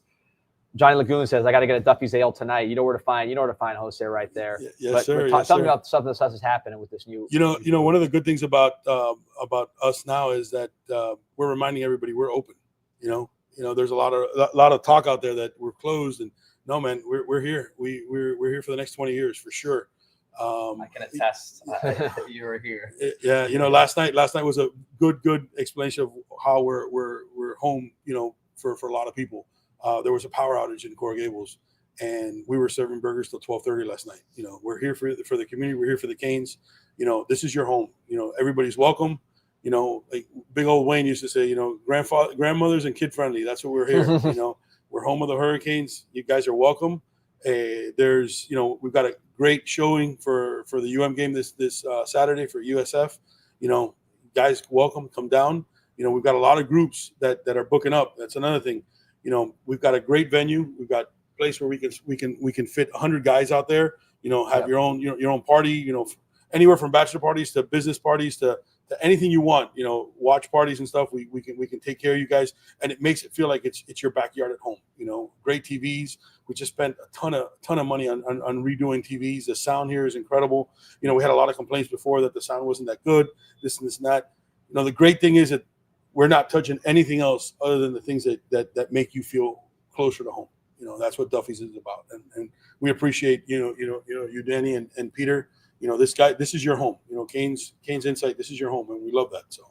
Johnny Lagoon says, I got to get a Duffy's Ale tonight. You know where to find Jose right there. Yes, sir. Tell me about something that's happening with this new. One of the good things about us now is that we're reminding everybody we're open. There's a lot of talk out there that we're closed, and no, man, we're here. We're here for the next 20 years for sure. I can attest that you were here. Yeah, last night was a good explanation of how we're home. For a lot of people. there was a power outage in Coral Gables, and we were serving burgers till 12:30 last night. You know, we're here for the community. We're here for the Canes. You know, this is your home. You know, everybody's welcome. You know, like big old Wayne used to say, you know, grandmothers and kid friendly. That's what we're here. You know, we're home of the Hurricanes. You guys are welcome. There's, you know, we've got a great showing for the game this Saturday for USF. You know, guys, welcome. Come down. You know, we've got a lot of groups that are booking up. That's another thing. You know, we've got a great venue. We've got a place where we can fit 100 guys out there. You know, have your own party. You know, anywhere from bachelor parties to business parties to anything you want. You know, watch parties and stuff. We can take care of you guys, and it makes it feel like it's your backyard at home. You know, great TVs. We just spent a ton of money on redoing TVs. The sound here is incredible. You know, we had a lot of complaints before that the sound wasn't that good. This and that. You know, the great thing is that we're not touching anything else other than the things that make you feel closer to home. You know, that's what Duffy's is about. And we appreciate, you, Danny and Peter. You know, this is your home. You know, CanesInSight, this is your home, and we love that. So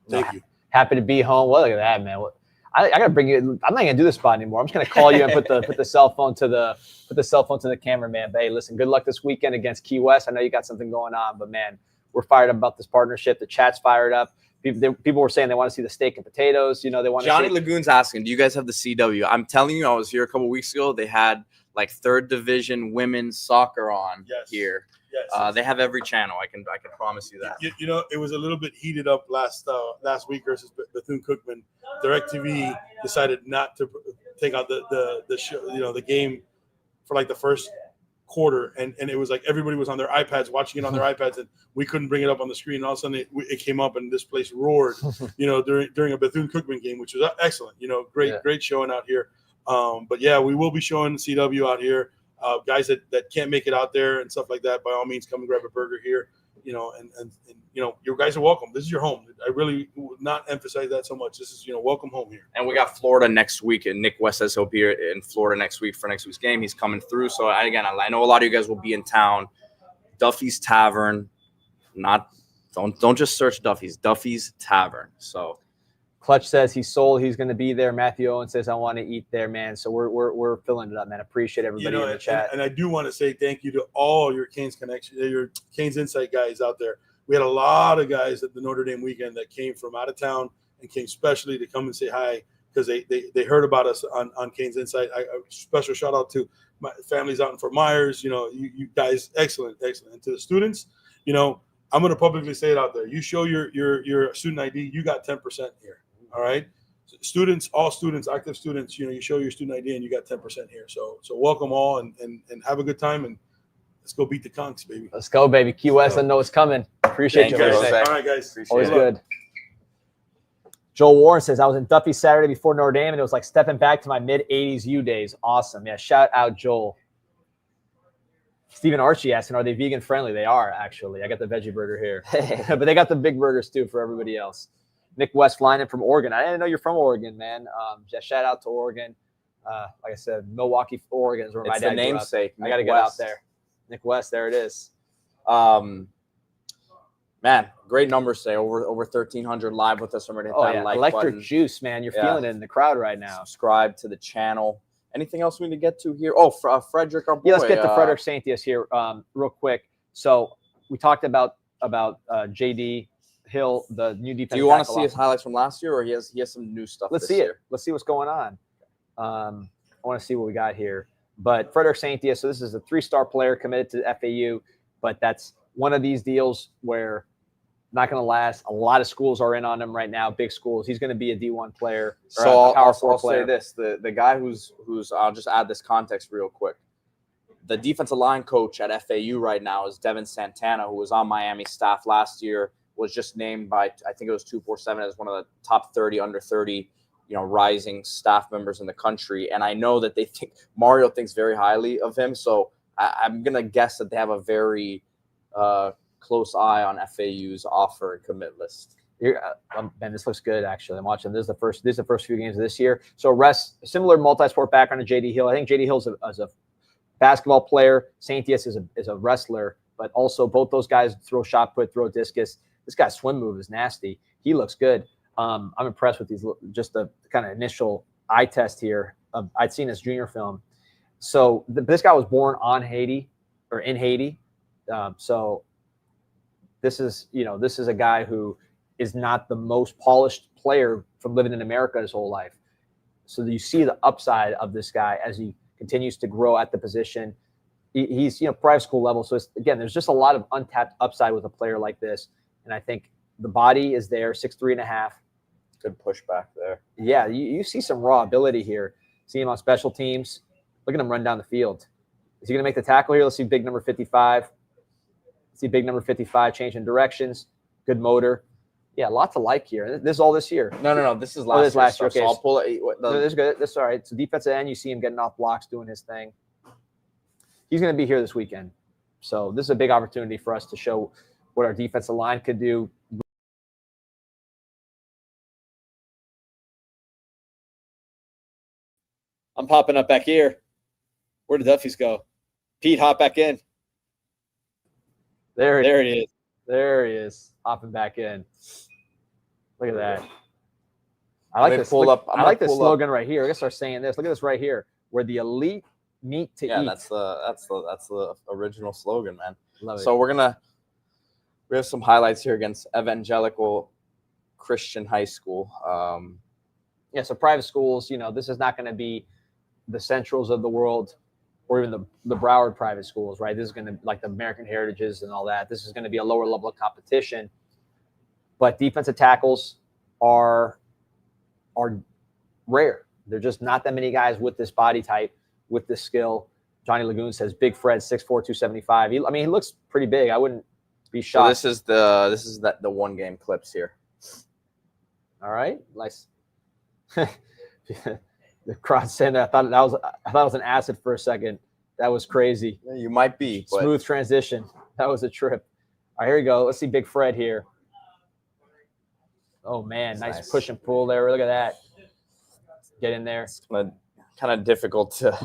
thank you. Happy to be home. Well, look at that, man. I gotta bring you. I'm not gonna do this spot anymore. I'm just gonna call you and put the cell phone to the cameraman. But hey, listen, good luck this weekend against Key West. I know you got something going on, but man, we're fired up about this partnership. The chat's fired up. People were saying they want to see the steak and potatoes. You know, they want Johnny to Lagoon's asking, do you guys have the CW? I'm telling you, I was here a couple weeks ago. They had like 3rd division women's soccer on here. Yes. They have every channel. I can promise you that. You know, it was a little bit heated up last week versus Bethune-Cookman. DirecTV decided not to take out the show, you know, the game for like the first quarter, and it was like everybody was on their iPads watching it on their iPads, and we couldn't bring it up on the screen. And all of a sudden it came up, and this place roared, you know, during a Bethune-Cookman game, which was excellent. You know, great showing out here. But yeah, we will be showing CW out here. Guys that can't make it out there and stuff like that, by all means, come and grab a burger here. You know, and you know, your guys are welcome. This is your home. I really would not emphasize that so much. This is, you know, welcome home here. And we got Florida next week, and Nick West says he'll be here in Florida next week for next week's game. He's coming through. So I know a lot of you guys will be in town. Duffy's Tavern, don't just search Duffy's Tavern. So Clutch says he's sold. He's going to be there. Matthew Owen says I want to eat there, man. So we're filling it up, man. Appreciate everybody in the chat. And I do want to say thank you to all your Canes connection, your CanesInSight guys out there. We had a lot of guys at the Notre Dame weekend that came from out of town and came specially to come and say hi because they heard about us on CanesInSight. A special shout out to my families out in Fort Myers. You know, you guys, excellent. And to the students, you know, I'm going to publicly say it out there. You show your student ID, you got 10% here. All right, students, all students, active students. You know, you show your student ID and you got 10% here. So welcome all and have a good time, and let's go beat the Conks, baby. Let's go, baby. Key West, I know it's coming. Appreciate you, guys. Jose. All right, guys. Always good. Joel Warren says I was in Duffy Saturday before Notre Dame, and it was like stepping back to my mid-'80s U days. Awesome, yeah. Shout out Joel. Stephen Archie asking, are they vegan friendly? They are, actually. I got the veggie burger here, but they got the big burgers too for everybody else. Nick West flying in from Oregon. I didn't know you're from Oregon, man. Just shout out to Oregon. Like I said, Milwaukee, Oregon is where my dad grew up. Namesake. I got to get out there. Nick West, there it is. Man, great numbers today. Over 1,300 live with us. Remember to hit that like Electric button. juice, man. You're feeling it in the crowd right now. Subscribe to the channel. Anything else we need to get to here? Oh, Frederick, our boy. Yeah, let's get to Frederick Saintius here real quick. So we talked about JD Hill, the new defense. Do you want to see his highlights from last year, or he has some new stuff? Let's see it. Let's see what's going on. I want to see what we got here. But Frederick Saintius, so this is a 3-star player committed to FAU, but that's one of these deals where not going to last. A lot of schools are in on him right now, big schools. He's going to be a D1 player. So I'll say this: the guy who's I'll just add this context real quick. The defensive line coach at FAU right now is Devin Santana, who was on Miami staff last year. Was just named by, I think it was 247 as one of the top 30 under 30, you know, rising staff members in the country. And I know that Mario thinks very highly of him. So I'm going to guess that they have a very close eye on FAU's offer and commit list. Man, this looks good, actually. I'm watching. This is the first few games of this year. So similar multi-sport background to JD Hill. I think JD Hill is a basketball player. Saintius is a wrestler, but also both those guys throw shot put, throw discus. This guy's swim move is nasty. He looks good. I'm impressed with just the kind of initial eye test here. I'd seen his junior film. So this guy was born on Haiti or in Haiti. So this is a guy who is not the most polished player from living in America his whole life. So you see the upside of this guy as he continues to grow at the position. He's private school level. So again, there's just a lot of untapped upside with a player like this. And I think the body is there, 6'3.5". Good pushback there. Yeah, you see some raw ability here. See him on special teams. Look at him run down the field. Is he going to make the tackle here? Let's see big number 55. See big number 55 changing directions. Good motor. Yeah, lots to like here. This is all this year. No. This is last year. Okay. So I'll pull it. No, this is good. That's all right. So defensive end, you see him getting off blocks, doing his thing. He's going to be here this weekend. So this is a big opportunity for us to show what our defensive line could do. I'm popping up back here. Where did Duffy's go? Pete, hop back in. There he is. There he is, hopping back in. Look at that. I like this. I like this slogan right here. I guess start saying this. Look at this right here. Where the elite meet to eat. Yeah, that's the original slogan, man. Love it. So we have some highlights here against Evangelical Christian High School. Yeah, so private schools, this is not going to be the Centrals of the world or even the Broward private schools, right? This is going to like the American Heritages and all that. This is going to be a lower level of competition. But defensive tackles are rare. They're just not that many guys with this body type, with this skill. Johnny Lagoon says Big Fred, 6'4", 275. He looks pretty big. I wouldn't be shocked. So this is the one game clips here. All right, nice. The crowd saying that I thought it was an acid for a second. That was crazy. Yeah, you might be. Smooth transition. That was a trip. All right, here we go. Let's see Big Fred here. Oh man, nice push and pull there. Look at that. Get in there. It's kind of difficult to.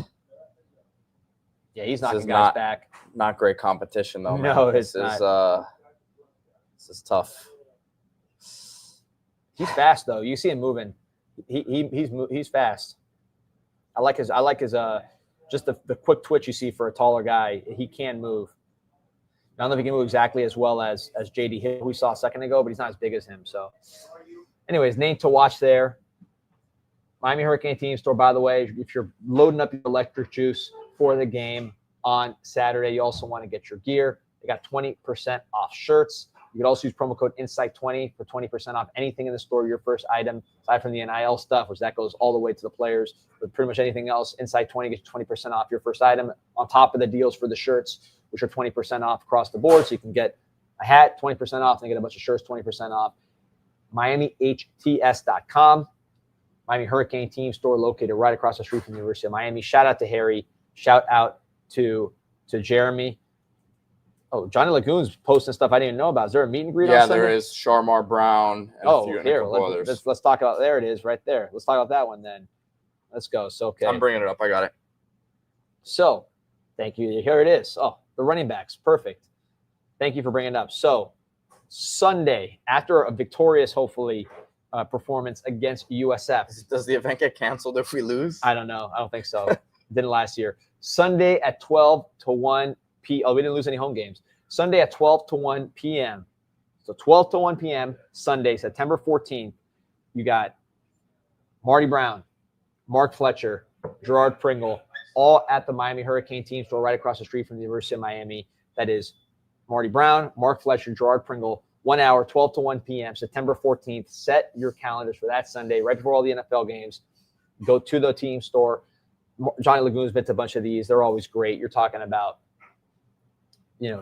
Yeah, he's knocking guys back. Not great competition though. No, man. This is tough. He's fast though. You see him moving. He's fast. I like his just the quick twitch you see for a taller guy. He can move. I don't know if he can move exactly as well as JD Hill, who we saw a second ago, but he's not as big as him. So, anyways, name to watch there. Miami Hurricane Team Store, by the way, if you're loading up your electric juice for the game on Saturday, you also want to get your gear. They got 20% off shirts. You can also use promo code INSIGHT20 for 20% off anything in the store, your first item, aside from the NIL stuff, which that goes all the way to the players. But pretty much anything else, INSIGHT20 gets you 20% off your first item on top of the deals for the shirts, which are 20% off across the board. So you can get a hat, 20% off, and get a bunch of shirts, 20% off. MiamiHTS.com. Miami Hurricane Team Store located right across the street from the University of Miami. Shout out to Harry. Shout out to Jeremy. Oh, Johnny Lagoon's posting stuff I didn't even know about. Is there a meet and greet on Sunday? Yeah, there is. Sharmar Brown and a few others. Let's talk about, there it is right there. Let's talk about that one then. Let's go. So, okay. I'm bringing it up. I got it. So, thank you. Here it is. Oh, the running backs. Perfect. Thank you for bringing it up. So, Sunday, after a victorious, hopefully, performance against USF. Does the event get canceled if we lose? I don't know. I don't think so. Didn't last year. Sunday at 12 to 1 p.m. Oh, we didn't lose any home games. Sunday at 12 to 1 p.m. So 12 to 1 p.m. Sunday, September 14th. You got Marty Brown, Mark Fletcher, Gerard Pringle, all at the Miami Hurricane Team Store right across the street from the University of Miami. That is Marty Brown, Mark Fletcher, Gerard Pringle. 1 hour, 12 to 1 p.m., September 14th. Set your calendars for that Sunday, right before all the NFL games. Go to the team store. Johnny Lagoon's been to a bunch of these. They're always great. You're talking about,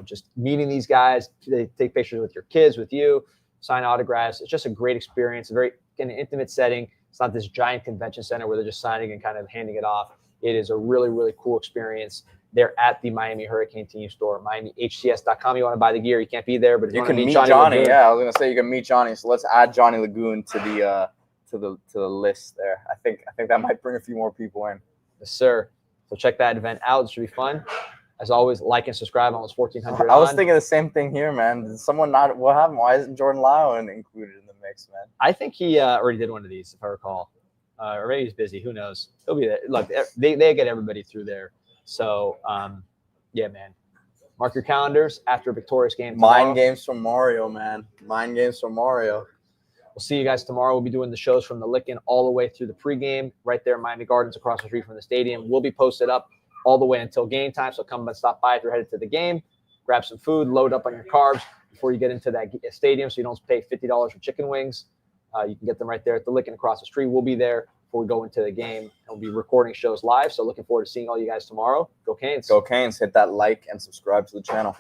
just meeting these guys. They take pictures with your kids, with you, sign autographs. It's just a great experience, a very intimate setting. It's not this giant convention center where they're just signing and kind of handing it off. It is a really, really cool experience. They're at the Miami Hurricane Team Store, MiamiHTS.com. You want to buy the gear, you can't be there, but if you want can to meet Johnny Lagoon. Yeah, I was gonna say you can meet Johnny. So let's add Johnny Lagoon to the list there. I think that might bring a few more people in. Yes, sir. So check that event out. It should be fun. As always, like and subscribe. Almost 1,400. I was thinking the same thing here, man. Did someone not? What happened? Why isn't Jordan Lyon included in the mix, man? I think he already did one of these, if I recall. or maybe he's busy. Who knows? He'll be there. Look, they get everybody through there. So, yeah, man. Mark your calendars after a victorious game tomorrow. Mind games from Mario, man. Mind games from Mario. We'll see you guys tomorrow. We'll be doing the shows from the Lickin' all the way through the pregame right there in Miami Gardens across the street from the stadium. We'll be posted up all the way until game time. So come and stop by if you're headed to the game. Grab some food, load up on your carbs before you get into that stadium so you don't pay $50 for chicken wings. You can get them right there at the Lickin' across the street. We'll be there before we go into the game. And we'll be recording shows live. So looking forward to seeing all you guys tomorrow. Go Canes. Go Canes. Hit that like and subscribe to the channel.